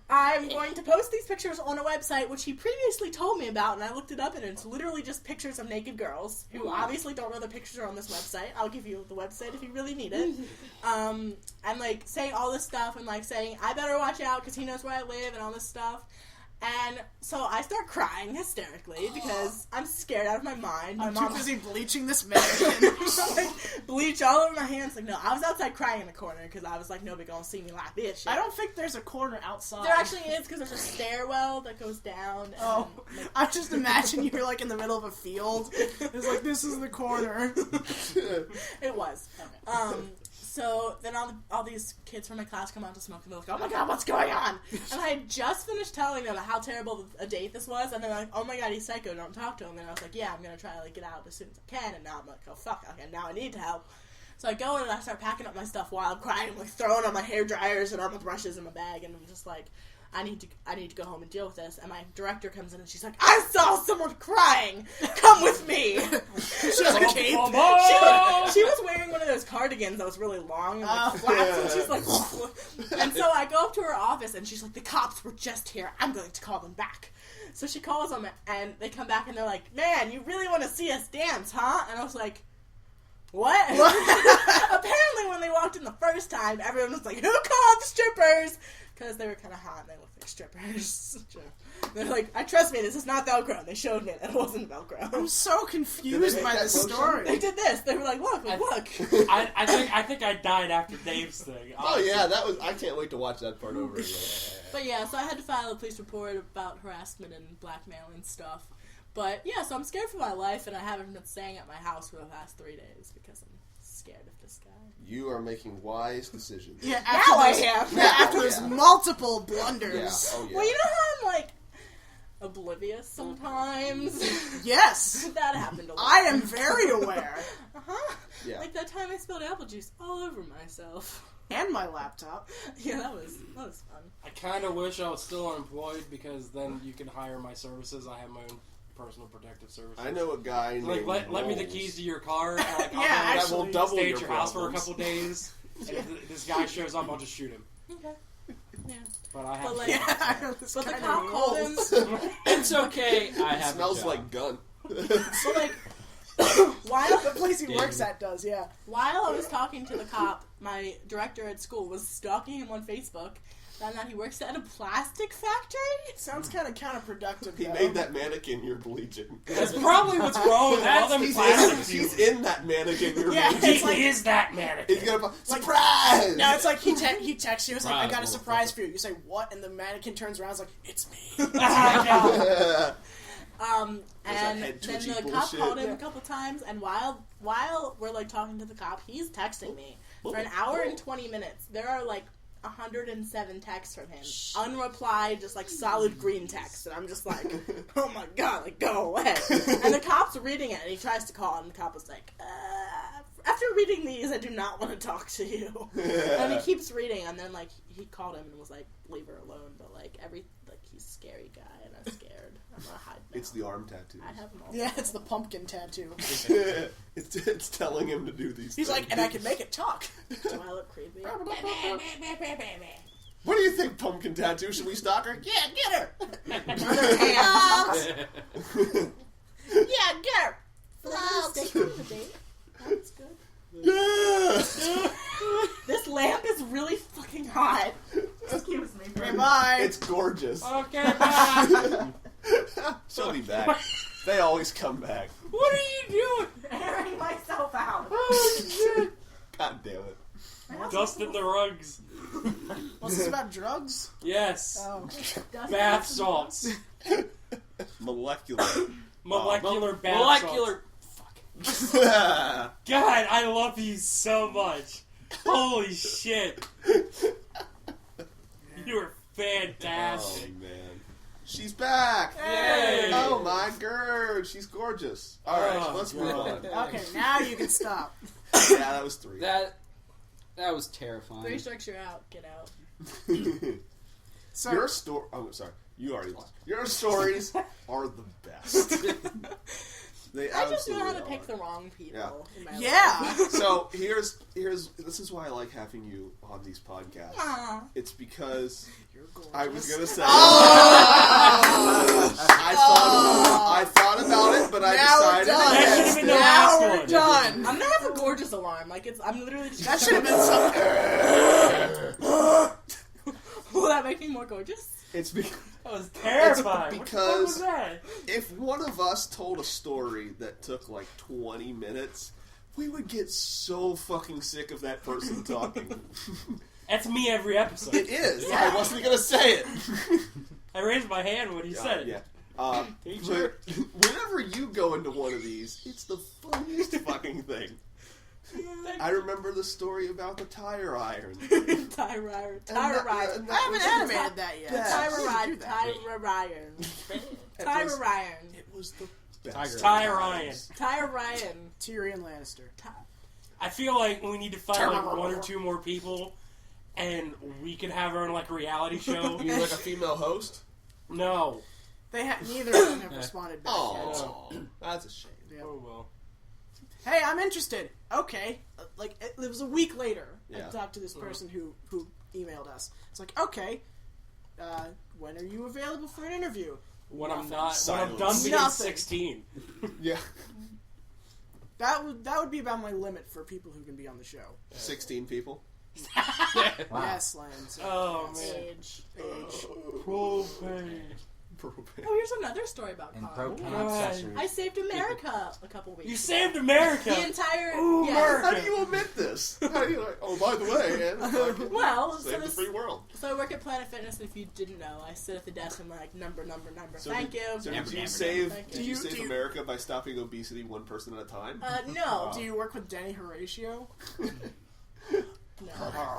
I'm going to post these pictures on a website, which he previously told me about, and I looked it up, and it's literally just pictures of naked girls, who obviously don't know the pictures are on this website. I'll give you the website if you really need it. And, like, saying all this stuff, and, like, saying, I better watch out, because he knows where I live, and all this stuff. And so I start crying hysterically because I'm scared out of my mind. My I'm mom too busy bleaching this mannequin. like, bleach all over my hands. Like, no, I was outside crying in the corner because I was like, nobody gonna see me like this shit. I don't think there's a corner outside. There actually is because there's a stairwell that goes down. And, Oh, like, I just imagine you were like in the middle of a field. It's like, this is the corner. it was. So then all these kids from my class come out to smoke, and they're like, oh my god, what's going on? And I had just finished telling them how terrible a date this was, and they're like, oh my god, he's psycho, don't talk to him. And I was like, yeah, I'm gonna try to like get out as soon as I can, and now I'm like, oh fuck, okay, now I need help. So I go in and I start packing up my stuff while I'm crying. I'm like throwing on my hair dryers and all my brushes in my bag, and I'm just like, I need to go home and deal with this. And my director comes in and she's like, I saw someone crying. Come with me. She was like, cape. she was wearing one of those cardigans that was really long and like flaps, and she's like, and so I go up to her office and she's like, the cops were just here. I'm going to call them back. So she calls them and they come back and they're like, man, you really want to see us dance, huh? And I was like, what? Apparently when they walked in the first time, everyone was like, who called the strippers? Because they were kind of hot and they looked like strippers. They're like, trust me, this is not Velcro. And they showed me that it wasn't Velcro. I'm so confused by this story. They did this. They were like, look. I think I died after Dave's thing. Oh yeah, that was. I can't wait to watch that part over again. But yeah, so I had to file a police report about harassment and blackmail and stuff. But yeah, so I'm scared for my life, and I haven't been staying at my house for the past 3 days because I'm scared of this guy. You are making wise decisions. Yeah, Now I those- am. Yeah, after those multiple blunders. Yeah. Oh yeah. Well, you know how I'm like oblivious sometimes. Yes, That happened a lot. I am very aware. Yeah. Like that time I spilled apple juice all over myself. And my laptop. Yeah, that was fun. I kind of wish I was still unemployed because then you can hire my services. I have my own personal protective services. I know a guy named Like, let me the Rolls. keys to your car. And, like, Yeah, I'll That actually, will double stay your at your house for a problems. couple days. And if this guy shows up, I'll just shoot him. Okay. Yeah. But I have. But, like, Yeah, I know this But the kinda cop called him. rules. It's okay. I It have smells a job. like gun. So like, while The place he Damn. works at does, yeah. while I was talking to the cop, my director at school was stalking him on Facebook. Found out he works at a plastic factory. Sounds kind of counterproductive. He though. made that mannequin you're bleaching. That's probably what's wrong with all them He's plastic he's fumes. in that mannequin you're Yeah, bleaching. it's like- He is that mannequin. He's gonna surprise. No, it's like he texts you. It's like, I got a Surprise, surprise for you. You say what, and the mannequin turns around. It's like, it's me. I And that then head the twitchy cop bullshit? called him Yeah. a couple times, and while we're like talking to the cop, he's texting me for an hour and 20 minutes. There are like 107 texts from him, unreplied, just like solid green text, and I'm just like, oh my god, like go away. And the cop's reading it, and he tries to call, and the cop was like, after reading these, I do not want to talk to you. And he keeps reading, and then like he called him and was like, leave her alone, but like he's a scary guy, and I'm scared. I'm gonna hide now. It's the arm tattoos. I have them all. Yeah, it's the pumpkin tattoo. it's telling him to do these He's things. like, and I can make it talk. Do I look creepy? What do you think, pumpkin tattoo? Should we stalk her? Yeah, get her! Yeah, get her. That's good. Yeah! This lamp is really fucking hot. Excuse me. Okay, bye. It's gorgeous. Okay, bye. She'll be back. They always come back. What are you doing? Airing myself out. God damn it. Dusting the rugs. Was this about drugs? Yes. Oh. Bath salts. Molecular. Molecular bath salts. Molecular. God, I love you so much. Holy shit. You are Oh, fantastic. man. She's back! Yay! Oh my god, she's gorgeous. Alright, let's move on. Okay, now you can stop. Yeah, that was 3. That was terrifying. 3 strikes, you're out. Get out. So, Your story. Oh, sorry. You already lost. Your stories are the best. They I just know how to absolutely pick the wrong people. Yeah. in my yeah. life. So here's this is why I like having you on these podcasts. Aw. It's because You're gorgeous. I was gonna say Oh! I thought about it, but I Now we're decided done. That against should've been it. the Now last we're one. done. I'm gonna have a gorgeous alarm. Like I'm literally just. That should have been something. Will that make me more gorgeous? It's because That was terrifying. It's What the fuck was because- that? if one of us told a story that took like 20 minutes, we would get so fucking sick of that person talking. That's me every episode. It is. I wasn't gonna say it. I raised my hand when you said it. Yeah. But whenever you go into one of these, it's the funniest fucking thing. I remember the story about the tire iron. Tire And Ryan. that I haven't was- animated that yet. Yeah. Tire So Ryan. do that. Tire Ryan. It Tire was- Ryan. It was the best. Tiger. Ty of Ryan. times. Tire Ryan. Tyrion Lannister. I feel like we need to find like 1 or 2 more people, and we could have our own like reality show. You mean like a female host? No. Neither of them have responded back yet. Oh, that's a shame. Yeah. Oh well. Hey, I'm interested. Okay. Like, it was a week later. Yeah. I talked to this person who emailed us. It's like, okay, when are you available for an interview? When I'm Nothing. not, when I'm done being Nothing. 16. Yeah. That would be about my limit for people who can be on the show. 16 people. Wow. Yes, Lance. Oh Yes. man. Age. Propane. Oh, here's another story about And Carl. propane Right. accessories. I saved America a couple weeks You ago. saved America. The entire. Ooh, yes. America. How do you omit this? How do you like, oh, by the way, and fucking Well, save the free world. So I work at Planet Fitness, and if you didn't know, I sit at the desk and I'm like, number. So Thank did, you. So Never, did you never, save? never. Did you Do save you- America by stopping obesity 1 person at a time? No. Do you work with Denny Horatio? No.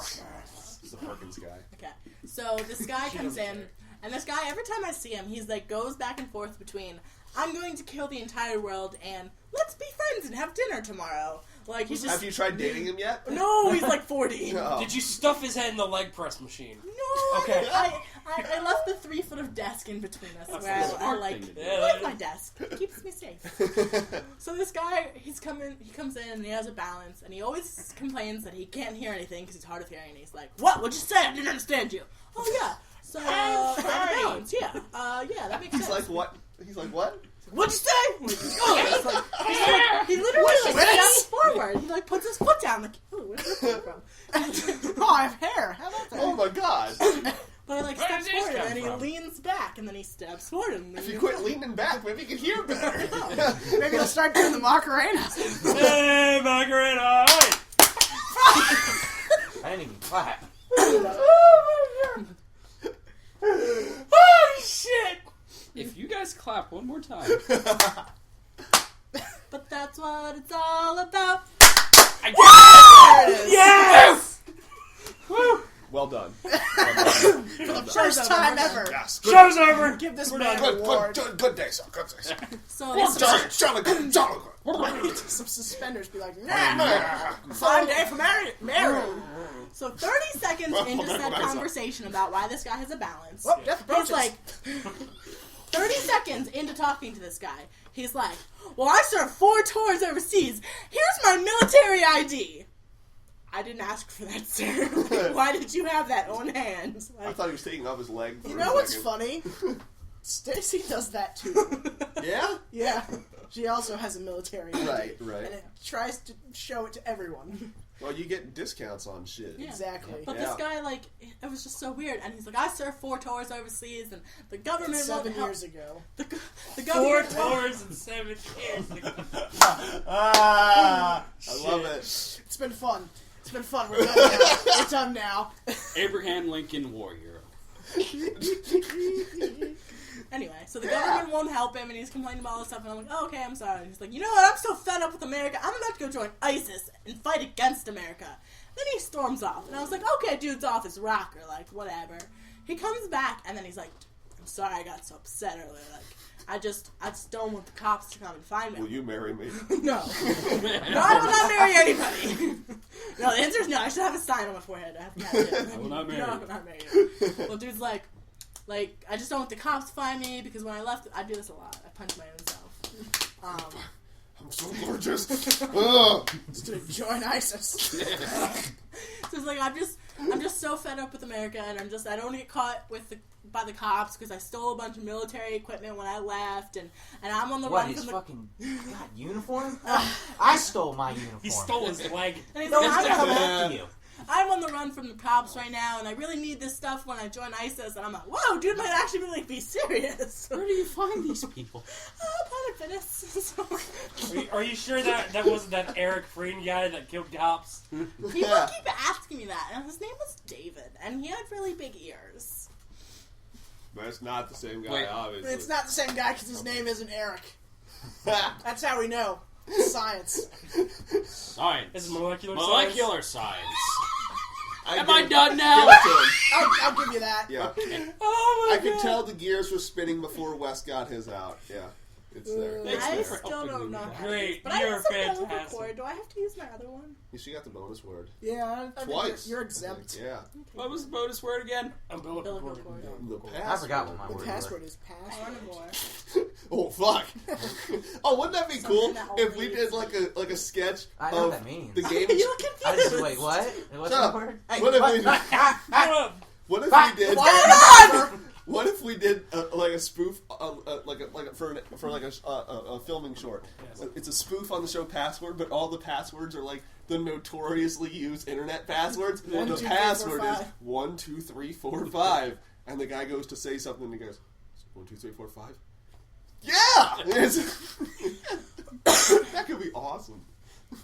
It's the Perkins guy. Okay. So this guy She comes doesn't in, care. and this guy, every time I see him, he's like, goes back and forth between, I'm going to kill the entire world, and let's be friends and have dinner tomorrow. Like, he's just. Have you tried dating him yet? No, he's like 40. No. Did you stuff his head in the leg press machine? No, Okay. I left the 3 foot of desk in between us That's where the I smart like, thing to do. I like my desk. It keeps me safe. So this guy, he comes in and he has a balance, and he always complains that he can't hear anything because he's hard of hearing. And he's like, "What? What'd you say? I didn't understand you." Oh yeah. So I have a balance. Yeah. Yeah, that makes He's sense. like what? He's like what? What'd you say? He literally steps forward. He like puts his foot down. Like, ooh, where's this come from? Oh, I have hair. How about that? Oh my god! But he like Where steps does this forward come and he from? leans back and then he steps forward and If you quit leaning back, maybe you can hear better. Maybe I'll start doing the Macarena. Hey, Macarena! Hey! I didn't even clap. Oh shit! If you guys clap one more time, But that's what it's all about. Yes! Woo! Well done. First time ever. Yes. Show's over. Give this We're man done. an award. Good day, sir. Good day, sir. So this Jolly good. Some suspenders be like, nah, fine day for Mary. So 30 seconds into said conversation about why this guy has a balance, Oh, death approaches. he's like, 30 seconds into talking to this guy, he's like, well, I served 4 tours overseas. Here's my military ID. I didn't ask for that, sir. Like, why did you have that on hand? I Like, thought he was taking off his leg. For You a know what's second. funny? Stacy does that too. Yeah. Yeah. She also has a military ID. Right, right. And it tries to show it to everyone. Well, you get discounts on shit. Yeah. Exactly. But Yeah. this guy, like, it was just so weird. And he's like, I served 4 tours overseas, and the government won't 7 help. years ago. The 4 government tours in 7 years. I love it. It's been fun. It's been fun. We're done now. We're done now. Abraham Lincoln, war hero. Anyway, so the government won't help him, and he's complaining about all this stuff, and I'm like, oh, okay, I'm sorry. And he's like, you know what, I'm so fed up with America, I'm about to go join ISIS and fight against America. Then he storms off, and I was like, okay, dude's off his rocker, like, whatever. He comes back, and then he's like, I'm sorry I got so upset earlier. Like, I just don't want the cops to come and find me. Will you marry me? No. No, I will not marry anybody. No, the answer is no. I should have a sign on my forehead. I have to have it. I will not marry No, I you. will not marry you. Well, dude's like, I just don't want the cops to find me because when I left, I do this a lot. I punch my own self. I'm so gorgeous. Ugh. Just to join ISIS. So it's like I'm just so fed up with America, and I don't want to get caught by the cops because I stole a bunch of military equipment when I left, and I'm on the What, run his from the. fucking uniform? I stole my uniform. He stole his leg. And he's No, like, I'm coming after you. I'm on the run from the cops right now, and I really need this stuff when I join ISIS. And I'm like, whoa, dude might actually really be serious. Where do you find these people? Planet Fitness. Are you sure that wasn't that Eric Freed guy that killed cops? People keep asking me that, and his name was David, and he had really big ears. But it's not the same guy, Wait. obviously. It's not the same guy because his name isn't Eric. That's how we know. Science. Science. This is molecular science. Am I done now? I'll give you that. Yeah. Oh my I could tell the gears were spinning before Wes got his out. Yeah. It's there. Thanks, I man, for still helping don't me know with how that. to use Great, but I you're use a bonus fantastic. record. Do I have to use my other one? She got the bonus word. Yeah, I think Twice. You're exempt. Yeah. What was the bonus word again? Umbilical Umbilical cord. cord. The I password. forgot what my The word password was. is pass. Carnivore. Oh fuck! Oh, wouldn't that be Something cool that if we only- did like a sketch I know of what that means. the game? You look confused. I just wait. What? What's Shut the up. word? Hey, What if what? we- What if Fuck. we did? Why? What if we did like a spoof, for a filming short? Yes. It's a spoof on the show Password, but all the passwords are like the notoriously used internet passwords. 1, The 2, 3, password 4, is 5. 1, 2, 3, 4, 5, and the guy goes to say something, and he goes 1, 2, 3, 4, 5. Yeah, that could be awesome.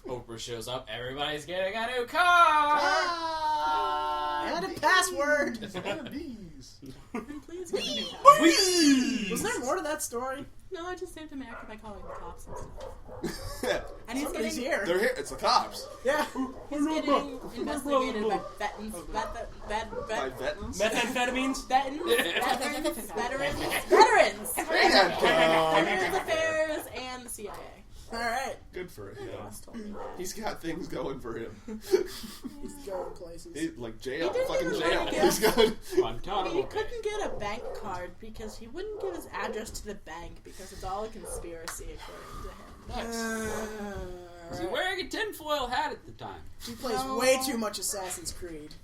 Oprah shows up. Everybody's getting a new car. And a password. And bees. Please give me that. Was there more to that story? No, I just saved America by calling the cops and stuff. And he's Somebody's getting, here. They're here. It's the cops. Yeah. he's getting investigated by veterans. By Vettins. Methamphetamines? Veterans! Man, Veterans Affairs and the CIA. All right. good for him. Wes told me that. He's got things going for him. He's going places. He's like jail, He didn't fucking even jail. like He's got. He Guantanamo Bay. couldn't get a bank card because he wouldn't give his address to the bank because it's all a conspiracy according to him. Was he Alright. wearing a tinfoil hat at the time? He plays way too much Assassin's Creed.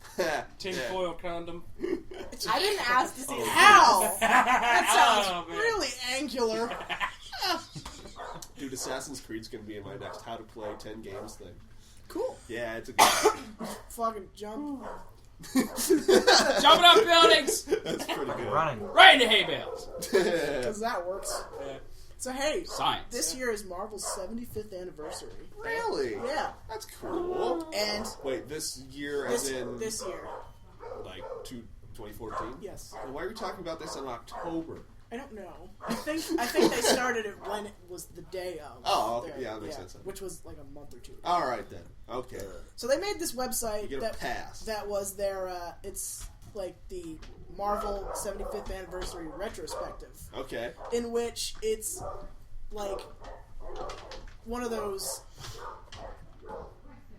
Tinfoil condom. I didn't ask to see his Ow! That Oh, sounds man. really angular. Dude, Assassin's Creed's gonna be in my next How to Play 10 Games thing. Cool. Yeah, it's a good. Fucking jump. Jumping up buildings! That's pretty good. Running. Right into hay bales! Because that works. Yeah. So hey, Science. this year is Marvel's 75th anniversary. Really? Yeah. That's cool. And Wait, this year as this in year. like 2014? Yes. And why are we talking about this in October? I don't know. I think they started it when it was the day of. Oh, okay. the- Yeah, that makes sense then. Which was like a month or two ago. All right then. Okay. So they made this You website get a that pass. that was their it's like the Marvel 75th anniversary retrospective, Okay. in which it's like one of those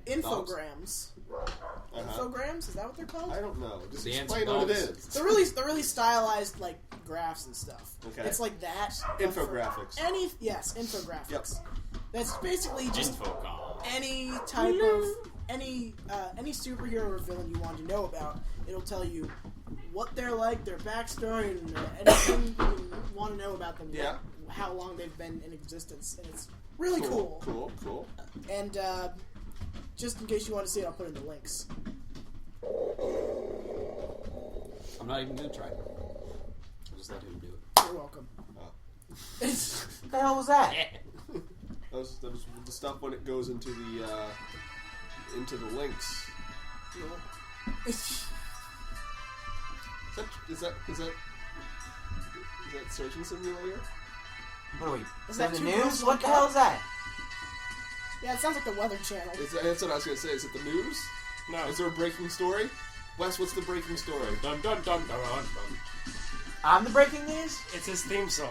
infograms. Infograms, is that what they're called? I don't know. Just The explain what it anti-dogs. is. They're really stylized like graphs and stuff. Okay. It's like that. but for Infographics. Infographics. Yep. That's basically just Infocom. any type of any superhero or villain you want to know about. It'll tell you what they're like, their backstory, and anything you want to know about them. Yeah. How long they've been in existence, and it's really cool. Cool. And just in case you want to see it, I'll put in the links. I'm not even gonna try. I'll just let him do it. You're welcome. Oh. It's What the hell was that? That was the stuff when it goes into the links. Is that Searching Simulator? What are we? Is that that the two news? girls, What one the hell cup? is that? yeah, it sounds like the Weather Channel. That's what I was gonna say. Is it the news? No. Is there a breaking story? Wes, what's the breaking story? Dun dun dun dun dun. I'm the breaking news? It's his theme song.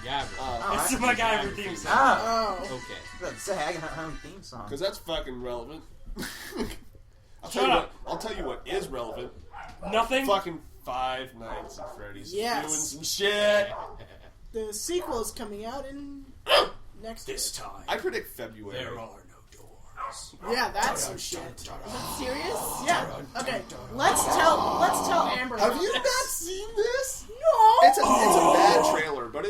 MacGyver. It's the MacGyver theme song. Oh. Oh. Okay. I was about to say, I got my own theme song. Because that's fucking relevant. I'll Shut up. tell you what is relevant. Nothing? Fucking Five Nights at Freddy's. Yes. Doing some shit. The sequel is coming out in next year. time. I predict February. There are no doors. Yeah, that's some shit. Is it serious? Yeah. Okay. Let's tell Amber. Have about you this. not seen this? No. It's a bad trailer, but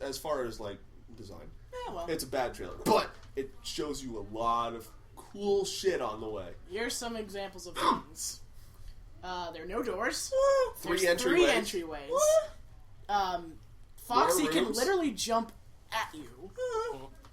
as far as like design, Yeah, well, it's a bad trailer. But it shows you a lot of cool shit on the way. here's some examples of things. There are no doors. Three There's three entryways. Foxy More can rooms. literally jump at you.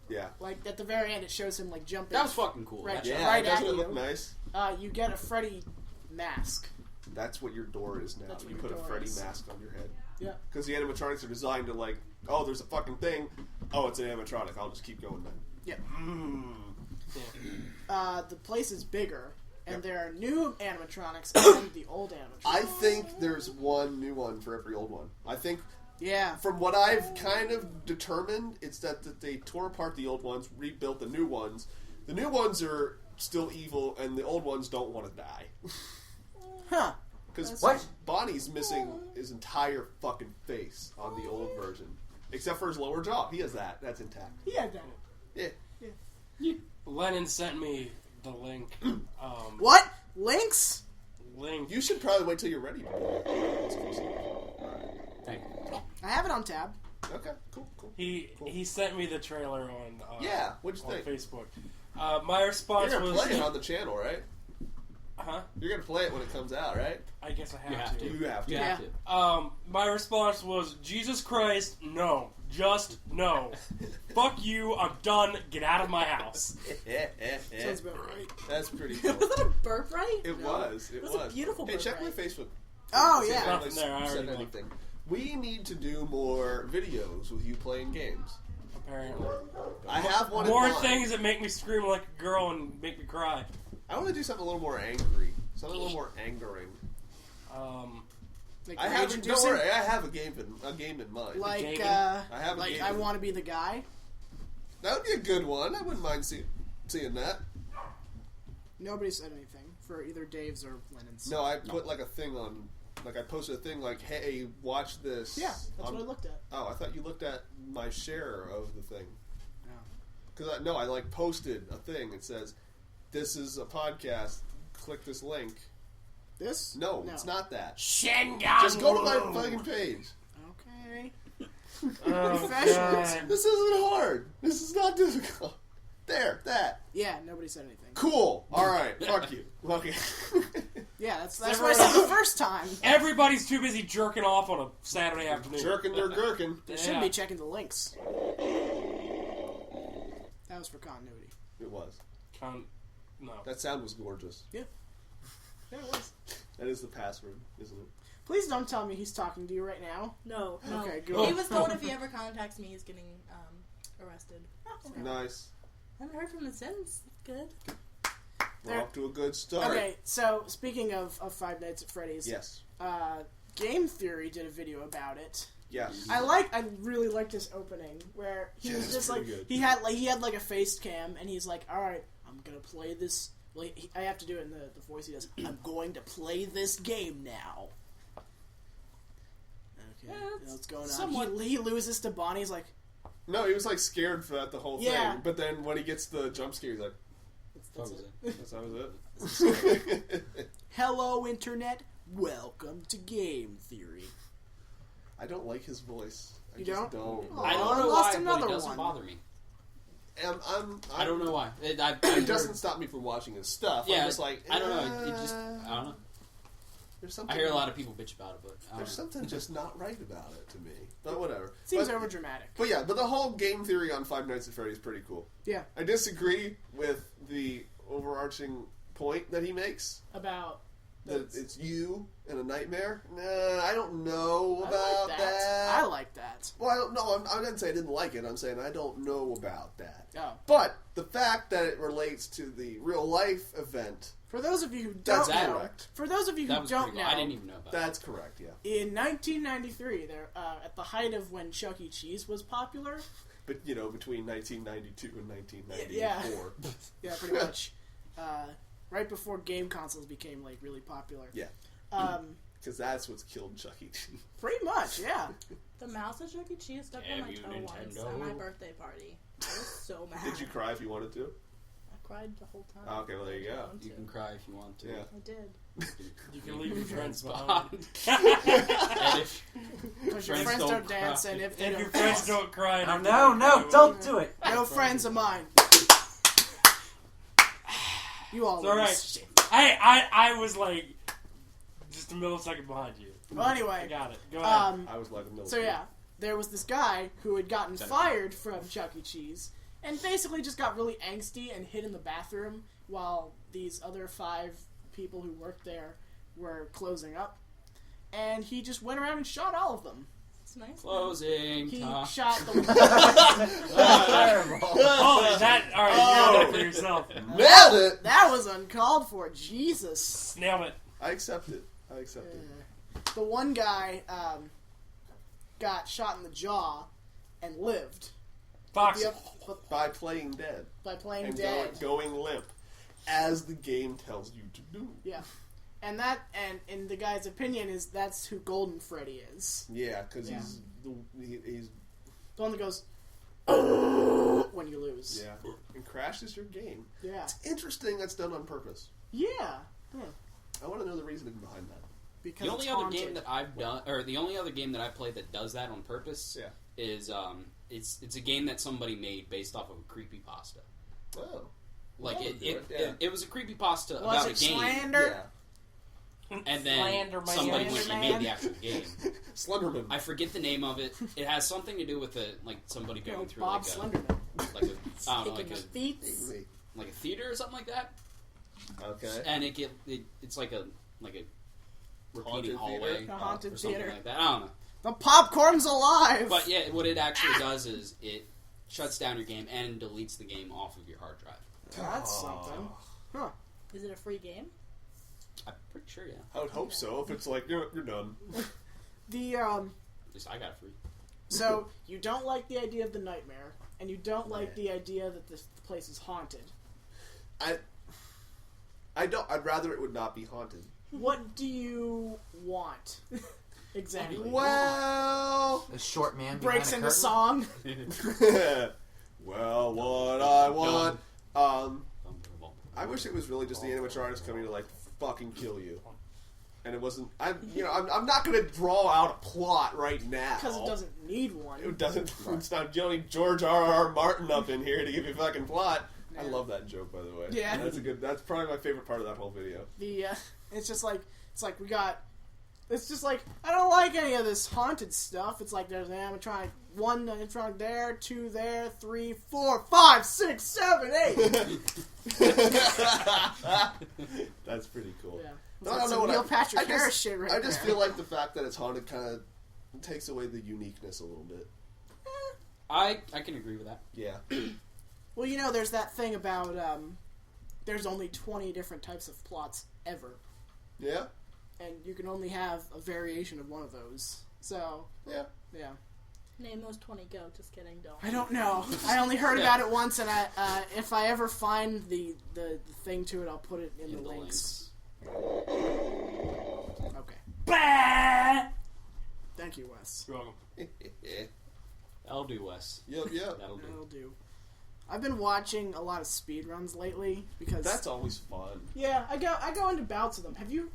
Yeah. Like at the very end, it shows him like jumping. That was fucking cool. Right. Yeah, Right doesn't at it look you. nice? You get a Freddy mask. That's what your door is now. That's what You your put a door Freddy is. mask on your head. Yeah. Because the animatronics are designed to like, oh, there's a fucking thing. Oh, it's an animatronic. I'll just keep going then. Yep. Mm. The place is bigger, and Yep. there are new animatronics and the old animatronics. I think there's one new one for every old one. I think, Yeah. from what I've kind of determined, it's that they tore apart the old ones, rebuilt the new ones. The new ones are still evil, and the old ones don't want to die. Huh. Because What? Bonnie's missing his entire fucking face on the old version. Except for his lower jaw. He has that. That's intact. He had that. Yeah. Lennon sent me the link. What? Links? Link. You should probably wait till you're ready. Thank you. I have it on tab. Okay, cool. He sent me the trailer on Yeah, what'd you on think? Facebook. My response You're gonna was, play it on the channel, right? huh? You're gonna play it when it comes out, right? I guess I You have have to. to. You have to. You have Yeah. to. My response was, Jesus Christ, no. Just no. Fuck you, I'm done, get out of my house. Sounds about right. That's pretty cool. Was that a burp, right? It was. It It was a beautiful Hey, check my birthday. Facebook. Oh, See if yeah. anybody Nothing there, I said already looked. anything. We need to do more videos with you playing games. Apparently. I have one More in mind. things that make me scream like a girl and make me cry. I want to do something a little more angry. Something a little more angering. Like I have. Don't rage-inducing? worry. I have a game in mind. Like, Gaming? I have a like game I in- want to be the guy. That would be a good one. I wouldn't mind seeing that. Nobody said anything for either Dave's or Lennon's. No, I put like a thing on. Like I posted a thing like, "Hey, watch this." Yeah, that's on- what I looked at. Oh, I thought you looked at my share of the thing. No. Because I like posted a thing. It says, "This is a podcast. Click this link." This? No, it's not that. Shengan! Just go to my fucking page. Okay. Oh, Professionals. God. This isn't hard. This is not difficult. There, that. Yeah, nobody said anything. Cool. All right. Fuck you. Okay. Yeah, that's what I said the first time. Everybody's too busy jerking off on a Saturday afternoon. Jerking their gherkin. They should be checking the links. That was for continuity. It was. No. That sound was gorgeous. Yeah, it was. That is the password, isn't it? Please don't tell me he's talking to you right now. No. Okay, good. He was told if he ever contacts me, he's getting arrested. So. Nice. I haven't heard from him since. Good. We're off to a good start. Okay, so speaking of Five Nights at Freddy's, Yes. Game Theory did a video about it. Yes. I really liked his opening where he Yeah, was it's just like pretty good. he had like a face cam and he's like, all right, I'm gonna play this. Well, I have to do it in the voice he does. I'm going to play this game now. Okay, Yeah, what's going on? somewhat- He loses to Bonnie. He's like, No, he was like scared throughout the whole Yeah. thing. But then when he gets the jump scare, he's like, that's was it. "That's that was it." Hello, Internet. Welcome to Game Theory. I don't like his voice. I You just don't? don't. Oh, I I don't know lost why, another but it doesn't one. bother me. I I don't know why. It I've doesn't heard- stop me from watching his stuff. Yeah, I'm just like, I don't know. It just, I don't know. There's something. I hear a lot of people bitch about it, but I don't There's know. something just not right about it to me. But whatever. Seems but, overdramatic. But yeah, but the whole game theory on Five Nights at Freddy's is pretty cool. Yeah. I disagree with the overarching point that he makes. About That it's you in a nightmare? Nah, I don't know I about like that. I like that. Well, I don't know. I didn't say I didn't like it. I'm saying I don't know about that. Oh. But the fact that it relates to the real life event, For those of you who that's don't know, correct. for those of you That who was don't pretty know, cool. I didn't even know about that. That's correct, yeah. in 1993, there at the height of when Chuck E. Cheese was popular. But, you know, between 1992 and 1994. Yeah. Yeah, pretty much. Right before game consoles became like really popular. Yeah. Because that's what's killed Chuck E. Cheese. Pretty much, yeah. The mouse at Chuck E. Cheese stuck on Damn my you, toe once Nintendo. at my birthday party. I was so mad. Did you cry if you wanted to? I cried the whole time. Oh, okay, well, there you go. You can cry if you want to. Yeah. I did. You can leave your friends Spot. behind. And if Because your Friends friends don't don't dance, and if they If don't your friends dance, don't cry, Oh, then no, don't do it. no friends of mine. You all It's all right. lose. I was like just a millisecond behind you. Well, I anyway, got it. Go ahead. I was like a military. so yeah, there was this guy who had gotten fired from Chuck E. Cheese, and basically just got really angsty and hid in the bathroom while these other 5 people who worked there were closing up. And he just went around and shot all of them. It's nice. closing He time. shot the Terrible. Oh, is that all right? You got it for yourself. Nailed it! That was uncalled for. Jesus. Nailed it. I accept it. I accept it. The one guy got shot in the jaw and lived. Fox. But By playing dead. by playing And dead. going limp. As the game tells you to do. Yeah. And that, and in the guy's opinion, is that's who Golden Freddy is. Yeah, because Yeah. he's... The one that goes when you lose. Yeah. And crashes your game. Yeah. It's interesting that's done on purpose. Yeah. I want to know the reasoning behind that. Because The only it's other haunted. game that I've done, or the only other game that I've played that does that on purpose, Yeah. is it's a game that somebody made based off of a creepypasta. Oh. Like That would do yeah. it was a creepypasta Was about it a game, Slander? and then Slenderman. somebody went and Slenderman. made the actual game. Slenderman. I forget the name of it. It has something to do with somebody You know, going through Bob like Slenderman. I don't know, Taking the feats. like a theater or something like that. Okay. And it's like a repeating Haunted hallway theater? A haunted or something theater. like that. I don't know. The popcorn's alive! But yeah, what it actually does is it shuts down your game and deletes the game off of your hard drive. That's something. Huh. Is it a free game? I'm pretty sure, yeah. I would hope so. If it's like, you're done. The, At least I got it free. so, you don't like the idea of the nightmare, and you don't like the idea that this place is haunted. I don't. I'd rather it would not be haunted. What do you want? Exactly. Well, A short man Breaks behind into a song. well, what I want. I wish it was really just the animatronics coming to like fucking kill you, and it wasn't. I'm not going to draw out a plot right now Because it doesn't need one. It doesn't. It's not. You don't need George R.R. Martin up in here to give you a fucking plot. I love that joke, by the way. Yeah. That's probably my favorite part of that whole video. It's just like we got. It's just like I don't like any of this haunted stuff. It's like there's an animatronic, 1 animatronic there, 2 there, 3, 4, 5, 6, 7, 8. That's pretty cool. Yeah. No, It's I don't know some what Neil I Patrick just- Harris shit right I just there. feel like the fact that it's haunted kind of takes away the uniqueness a little bit. I can agree with that. Yeah. Well, you know, there's that thing about there's only 20 different types of plots ever, Yeah. and you can only have a variation of one of those. So Yeah. yeah. Name those 20. Go. Just kidding. Don't. I don't know. I only heard about it once, and if I ever find the thing to it, I'll put it in the links. Okay. Bah! Thank you, Wes. You're welcome. That'll do, Wes. Yep. That'll do. That'll do. I've been watching a lot of speedruns lately because That's always fun. yeah, I go into bouts of them. Have you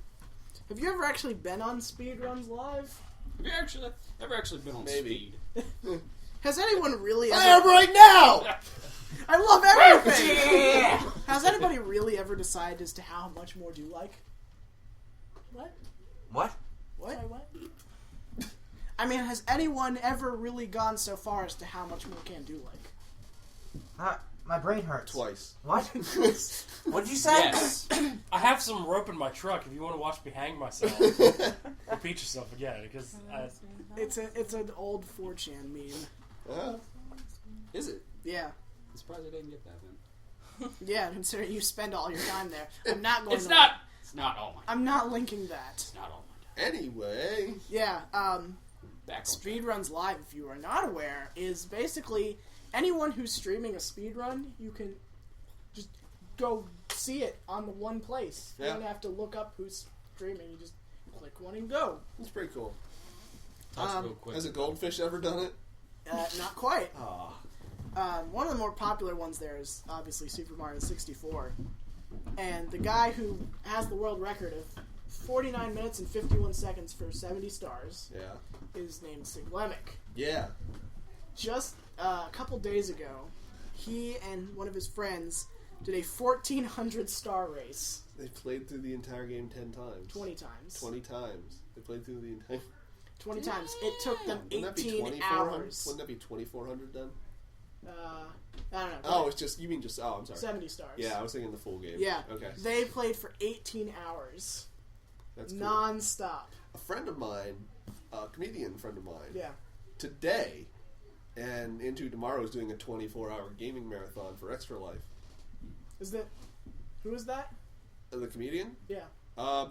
ever actually been on speedruns live? Have you ever actually been on Maybe. speed? Has anyone really I am ever? right now! I love everything. Has anybody really ever decided as to how much more do you like? What? What? What? Sorry, what? I mean, has anyone ever really gone so far as to how much more can do like? My brain hurts. Twice. What? What'd you say? Yes. I have some rope in my truck if you want to watch me hang myself. Repeat yourself again, because It's an old 4chan meme. Is it? Yeah. I'm surprised I didn't get that then. Yeah, considering you spend all your time there. I'm not going It's to... not all my I'm not linking that. It's not all my time. Anyway. Yeah, Back on track. Speedruns Live, if you are not aware, is basically anyone who's streaming a speedrun, you can just go see it on the one place. You Yeah. don't have to look up who's streaming. You just click one and go. It's pretty cool. Talk real quick. Has a goldfish ever done it? Not quite. Ah. One of the more popular ones there is obviously Super Mario 64. And the guy who has the world record of 49 minutes and 51 seconds for 70 stars Yeah. is named Siglemic. Yeah. Just a couple days ago, he and one of his friends did a 1,400 star race. They played through the entire game 10 times. 20 times. 20 times. They played through the entire... 20 times. It took them Wouldn't that be 18 2400? hours. Wouldn't that be 2,400 then? I don't know. Oh, it's just... You mean just... Oh, I'm sorry. 70 stars. Yeah, I was thinking the full game. Yeah. Okay. They played for 18 hours. That's cool. Non-stop. A friend of mine, a comedian friend of mine, Yeah. today and into tomorrow is doing a 24-hour gaming marathon for Extra Life. Is that... Who is that? The comedian? Yeah.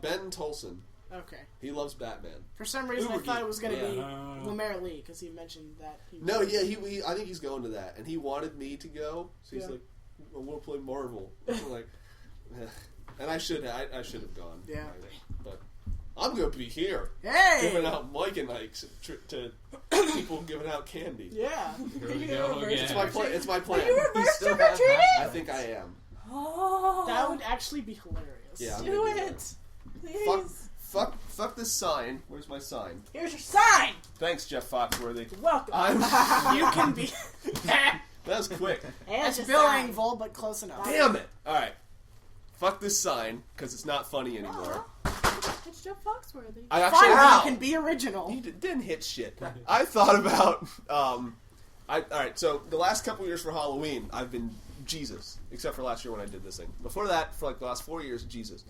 Ben Tolson. Okay. He loves Batman. For some reason, I Uber thought geek. it was going to Yeah. be Lemaire Lee, because he mentioned that he No, yeah, he I think he's going to that, and he wanted me to go. So he's Yeah. like, "I want to play Marvel." I'm like, eh. And I should have gone. Yeah. But I'm gonna be here Hey! giving out Mike and Ike's to people giving out candy. Yeah. Here we You go reverse again. It's my plan. It's my plan. You reverse still trick or have treating? I think I am. Oh, That would actually be hilarious. Yeah. I'm do gonna that. it, please. Fuck this sign. Where's my sign? Here's your sign. Thanks, Jeff Foxworthy. Welcome. I'm. You can be... That was quick. And It's your Bill sign. Engvall, but close enough. Damn it! All right. Fuck this sign because it's not funny anymore. It's Jeff Foxworthy. I actually Fine, you can be original. You didn't hit shit. I thought about. All right. So the last couple years for Halloween, I've been Jesus, except for last year when I did this thing. Before that, for like the last 4 years, Jesus.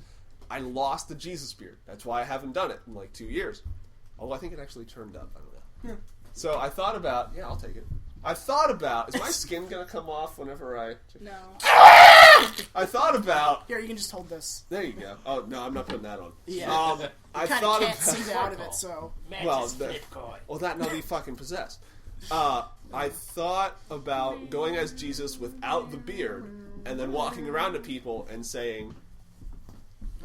I lost the Jesus beard. That's why I haven't done it in like 2 years. Although I think it actually turned up. I don't know. So I thought about. Yeah, I'll take it. I thought about. Is my skin gonna come off whenever I? No. I thought about. Here, you can just hold this. There you go. Oh no, I'm not putting that on. Yeah. I Kind thought of can't about. see out of it, so... Well, well, that and I'll be fucking possessed. I thought about going as Jesus without the beard, and then walking around to people and saying,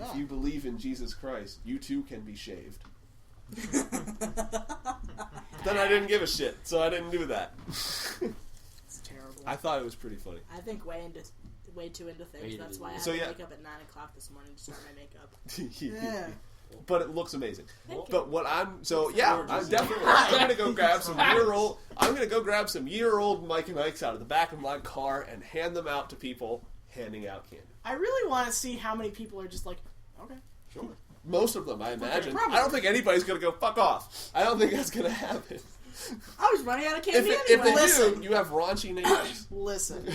"If you believe in Jesus Christ, you too can be shaved." Then I didn't give a shit, so I didn't do that. It's terrible. I thought it was pretty funny. I think way too into things. That's why I had So, to yeah. wake up at 9 o'clock this morning to start my makeup. Yeah. But it looks amazing. Thank you. But what I'm I'm definitely I'm gonna go grab some year-old Mike and Ike's out of the back of my car and hand them out to people handing out candy. I really want to see how many people are just like, okay. Sure. Most of them, I imagine. probably. I don't think anybody's gonna go fuck off. I don't think that's gonna happen. I was running out of candy If anyway. they Listen. do, you have raunchy neighbors. Listen.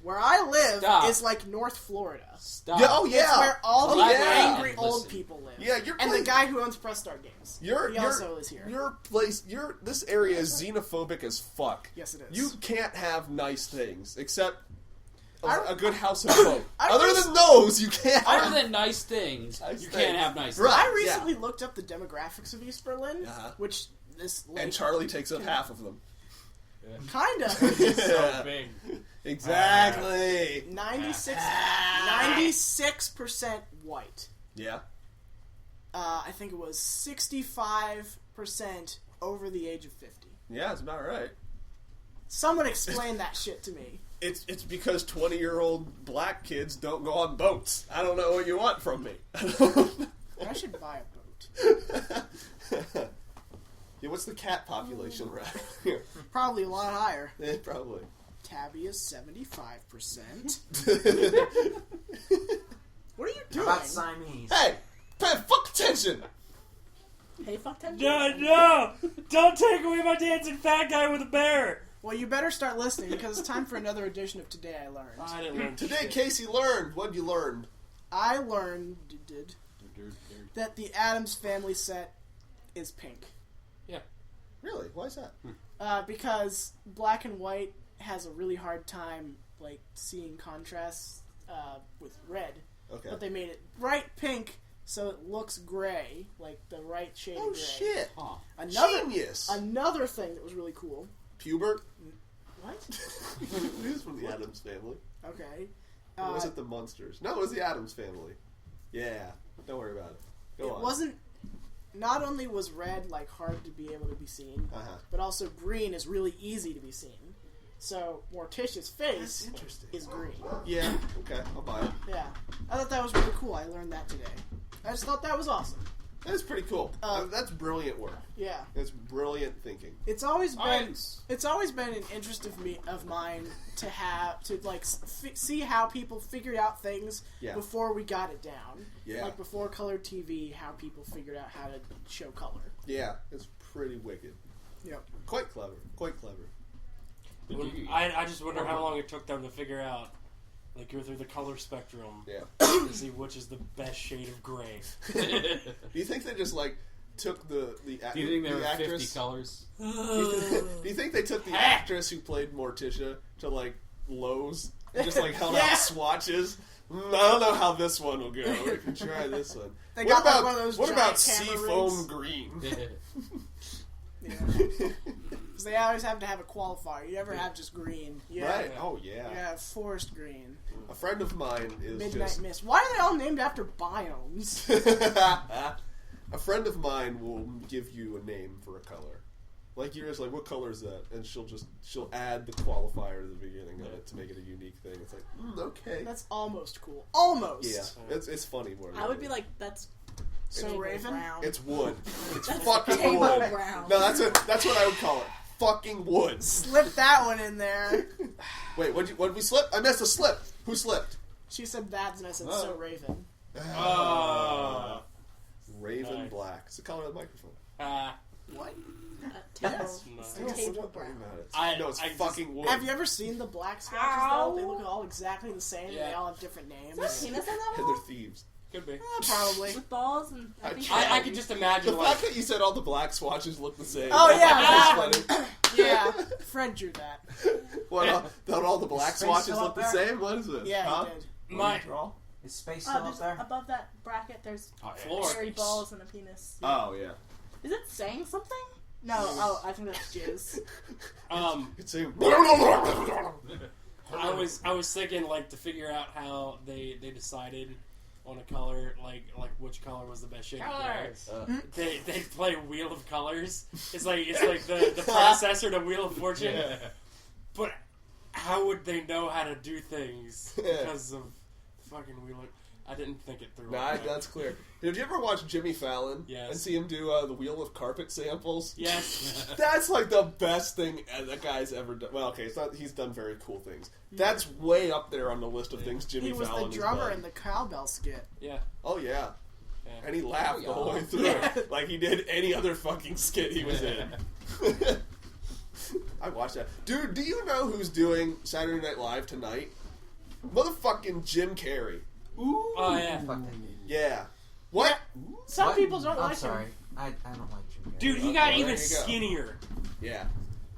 Where I live Stop. is like North Florida. Stop. Yeah, oh yeah. It's where all the yeah. angry Listen. old people live. Yeah, your And the place- guy who owns Press Start Games. He Your also is here. Your place, this area is xenophobic as fuck. Yes, it is. You can't have nice things except I- a good house of folk. I Other was- than those, you can't. Other than nice things, Nice you things. can't have nice Right. things. I recently looked up the demographics of East Berlin, Uh-huh. which this And lady Charlie takes up half of them. kind of So big. Exactly. 96% white. Yeah. I think it was 65% over the age of 50. Yeah, that's about right. Someone explain that shit to me. It's because 20-year-old black kids don't go on boats. I don't know what you want from me. I should buy a boat. Yeah, what's the cat population around here? Probably a lot higher. Probably. Tabby is 75%. What are you How doing? about Siamese? Hey, pay fuck attention. Hey, fuck 10. No, don't take away my dancing fat guy with a bear. Well, you better start listening because it's time for another edition of Today I Learned. I didn't learn Today, shit. Casey learned. What'd you learn? I learned that the Addams Family set is pink. Really? Why is that? Because black and white has a really hard time like seeing contrasts with red. Okay. But they made it bright pink so it looks gray, like the right shade of Oh, gray. shit. Huh. Genius. Another thing that was really cool. Pubert? What? Who's from the Addams Family? Okay. Or was it the Munsters? No, it was the Addams Family. Yeah. Don't worry about it. Go on. It wasn't. Not only was red like hard to be able to be seen, Uh-huh. but also green is really easy to be seen. So Morticia's face That's interesting. is green. Yeah. Okay. I'll buy it. Yeah, I thought that was really cool. I learned that today. I just thought that was awesome. That's pretty cool. That's brilliant work. Yeah, That's brilliant thinking. it's always been Science. it's always been an interest of mine to see how people figured out things Yeah. before we got it down. Yeah. Like before color TV, how people figured out how to show color. Yeah. It's pretty wicked. Yep. Quite clever. Quite clever. I just wonder how long it took them to figure out, like, go through the color spectrum Yeah. to see which is the best shade of gray. Do you think they just like took the Do you think there were 50 actress? colors? Do you think they took the actress who played Morticia to like Lowe's and just like held Yeah. out swatches? I don't know how this one will go. We can try this one. They What got, like, about one of those what about giant camera seafoam rigs. green? Yeah. Because they always have to have a qualifier. You never have just green. You have, Right? Oh yeah. you have forest green. A friend of mine is Midnight just. Mist. Why are they all named after biomes? A friend of mine will give you a name for a color. Like you're just like, what color is that? And she'll add the qualifier to the beginning of it to make it a unique thing. It's like, okay. That's almost cool. Almost. Yeah, it's funny more. I would be like, that's So table Raven? brown. It's wood. It's That's fucking table wood. brown. No, that's what I would call it. Fucking wood. Slip that one in there. Wait, what did we slip? I missed a slip. Who slipped? She said Babs and I said Oh. so Raven. Raven Nice. black. It's the color of the microphone. What? Table, Yes. it's No. table What brown. about it? I- No, it's I just- fucking wood. Have you ever seen the black sketches Ow. though? They look all exactly the same and they Yeah. all have different names. Is there a penis on that And wall? they're thieves. Could be. Probably. With balls and I think tried. I could just imagine, The like, fact that you said all the black swatches look the same. Oh, yeah, That's that funny. Yeah. Fred drew that. What? Don't all the black Space swatches still look up the there? same? What is it? Yeah, Huh? he did. my Is space still up there's there? above that bracket. There's floor. hairy balls and a penis. Oh yeah. Is it saying something? No. Oh, I think that's jizz. It's a. I was thinking, like, to figure out how they decided on a color, like which color was the best shade of gray. They play Wheel of Colors. It's like the predecessor to Wheel of Fortune. Yeah. But how would they know how to do things because of fucking Wheel of... I didn't think it through. Nah, that's clear. Did you ever watch Jimmy Fallon? Yes. And see him do the Wheel of Carpet samples? Yes. That's like the best thing that guy's ever done. Well, okay, it's not. He's done very cool things. That's way up there on the list of things Jimmy He was Fallon the drummer has in done. the cowbell skit. Yeah. Oh yeah. Yeah. And he laughed the whole way through Yeah. it, like he did any other fucking skit he was in. I watched that. Dude, do you know who's doing Saturday Night Live tonight? Motherfucking Jim Carrey. Ooh. Oh yeah. Fuck that dude. Yeah. What? Some What? people don't I'm like sorry. him. I don't like Jim Carrey. Dude, he Okay, got well, even there you go. skinnier. Yeah.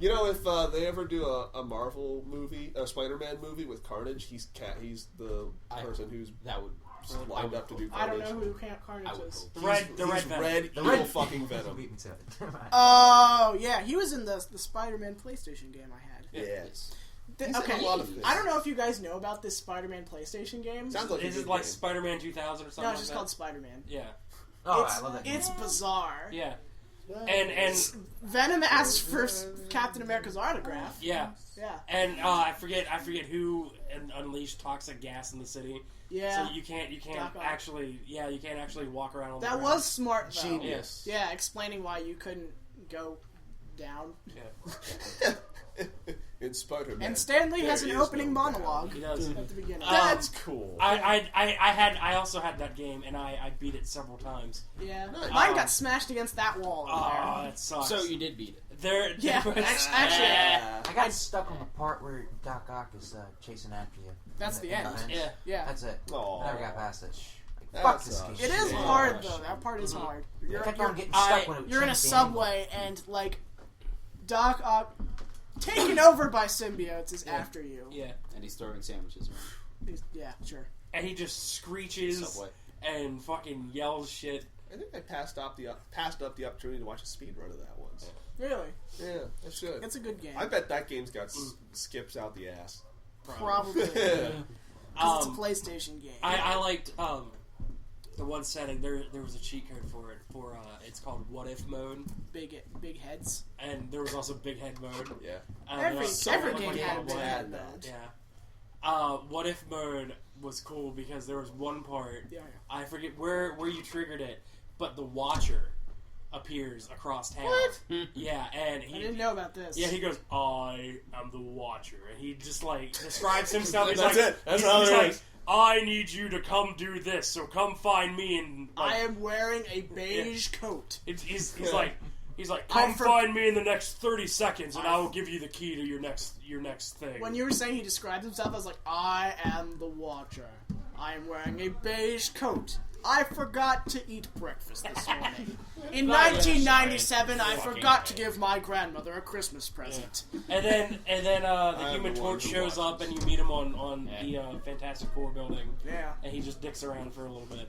You know, if they ever do a Marvel movie, a Spider-Man movie with Carnage, he's the person who's That would. lined up to do I Carnage. don't know who Carnage I would is. hope. The red He's Venom. red The evil red fucking Venom. beat me to it. Never mind. Oh, yeah. He was in the Spider-Man PlayStation game I had. Yeah. Yes. Th- He's in okay. a lot of things. I don't know if you guys know about this Spider-Man PlayStation game. Sounds like Is a it good like game. Spider-Man 2000 or something? No, it's just like called that? Spider-Man. Yeah. Oh, it's, I love that game. It's bizarre. Yeah. And Venom asked for Captain America's autograph. yeah. Yeah. And I forget who unleashed toxic gas in the city. Yeah. So you can't Doc Ock. actually you can't actually walk around on the That ground. was smart, though. Genius. Yeah, explaining why you couldn't go down. Yeah. In Spider-Man. And Stanley There has an is opening no monologue He does. at the beginning. That's cool. I also had that game and I beat it several times. Yeah. Nice. Mine got smashed against that wall. in Oh, there. that sucks. So you did beat it. Yeah, actually, I got stuck on the part where Doc Ock is chasing after you. That's the end. Yeah. Yeah. That's it. Aww. I never got past it. That Fuck this sucks. game. It is Yeah. hard though. That part is hard. I kept on getting stuck when it You're in a changed the subway and like Doc Ock taken over by symbiotes is after you. Yeah. And he's throwing sandwiches around. Yeah, sure. And he just screeches Subway. and fucking yells shit. I think I passed up the opportunity to watch a speed run of that once. Really, Yeah, I should. it's a good game. I bet that game's got skips out the ass. Probably. Because it's a PlayStation game. I liked the one setting. There was a cheat code for it. It's called What If mode, Big heads. and there was also Big Head mode. Yeah. Every game had a big had head that. mode. Yeah. What If mode was cool because there was one part. Yeah. I forget where you triggered it, but the Watcher appears across town. What? Yeah, and I didn't know about this. Yeah, he goes, I am the Watcher. And he just, like, describes himself. He's That's like, it. That's all he's there like, is. I need you to come do this, so come find me. And like, I am wearing a beige coat. he's like, come find me in the next 30 seconds, and I will give you the key to your next thing. When you were saying he described himself, I was like, I am the Watcher. I am wearing a beige coat. I forgot to eat breakfast this morning. In 1997, I forgot to give my grandmother a Christmas present. And then the I'm Human the one Torch who shows up, watches. and you meet him on the Fantastic Four building, Yeah. and he just dicks around for a little bit.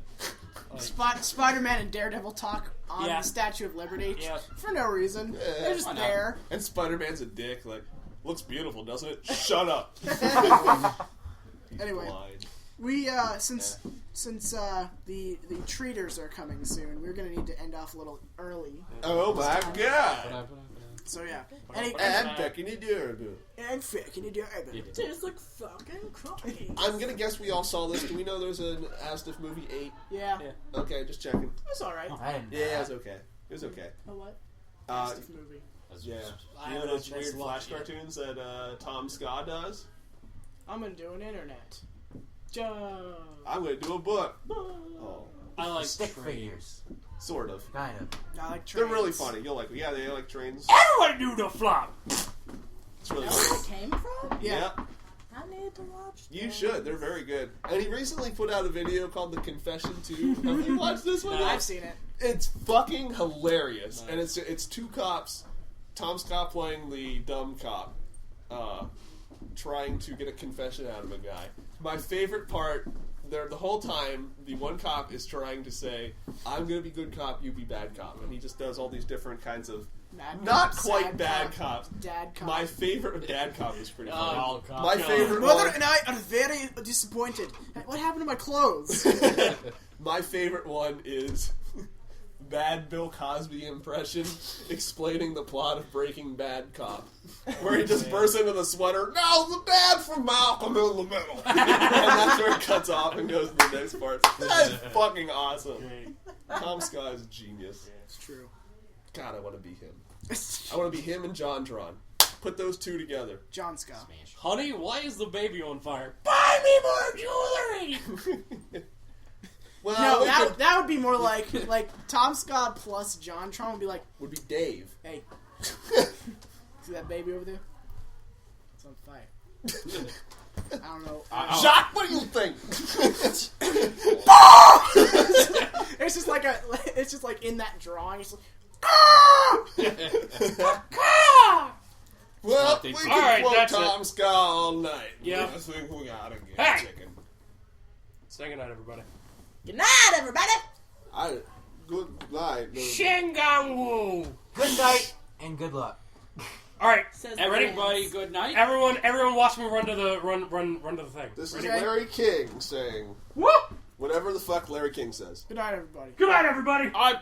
Like, Spider-Man and Daredevil talk on Yeah. the Statue of Liberty Yeah. for no reason. They're just why not? there. And Spider-Man's a dick. Like, looks beautiful, doesn't it? Shut up. Anyway, Blind. we since the treaters are coming soon, we're gonna need to end off a little early. Oh my god. So yeah, And pecking a durable. and fucking adorable. Tastes like fucking cookies. I'm gonna guess we all saw this. Do we know there's an Astif movie 8? Yeah, Yeah. Okay, just checking. it's all right. I didn't know Yeah, it that. was okay. It was okay. A what? Uh, Stiff movie. yeah. I You know haven't those had a chance weird to watch Flash it yet. cartoons that Tom Scott does? I'm gonna do an internet. I'm gonna do a book. Oh, I like Stick trains. figures. sort of. Kind of. I like They're trains. really funny. You'll like. Yeah, they like trains. Everyone do the flop. It's really That's where funny. it came from? Yeah. I need to watch You this. should. They're very good. And he recently put out a video called The Confession 2. Have you watched this one? I've seen it. It's fucking hilarious. Nice. And it's two cops, Tom Scott playing the dumb cop, trying to get a confession out of a guy. My favorite part, there the whole time, the one cop is trying to say, I'm gonna be good cop, you be bad cop. And he just does all these different kinds of Mad not cop, quite sad bad cop, cops. Dad cop. My favorite dad cop is pretty funny. Oh, cop. My God. favorite Mother one, and I are very disappointed. What happened to my clothes? my favorite one is bad Bill Cosby impression explaining the plot of Breaking Bad Cop, where he just bursts into the sweater. No, the bad from Malcolm in the Middle, and that's where it cuts off and goes to the next part. That is fucking awesome. Great. Tom Scott is a genius. It's true. God, I want to be him. I want to be him and JonTron. Put those two together. John Scott. Honey, why is the baby on fire? Buy me more jewelry! Well, No, it could- that would be more like Tom Scott plus John Tron would be like, would be Dave. hey, see that baby over there? It's on fire. I don't know. Jacques, what do you think? It's just like it's just like in that drawing. It's like, Well, we All can right, quote that's Tom Scott all night. Yeah. I think we gotta get Hey! chicken. Say goodnight, everybody. Good night, everybody. Good night. Shingang-woo! Good night and good luck. Alright, Says Everybody, good night. everyone watch me run to the thing. This is Okay. Larry King saying Whoop! whatever the fuck Larry King says. good night, everybody. Good night, everybody! I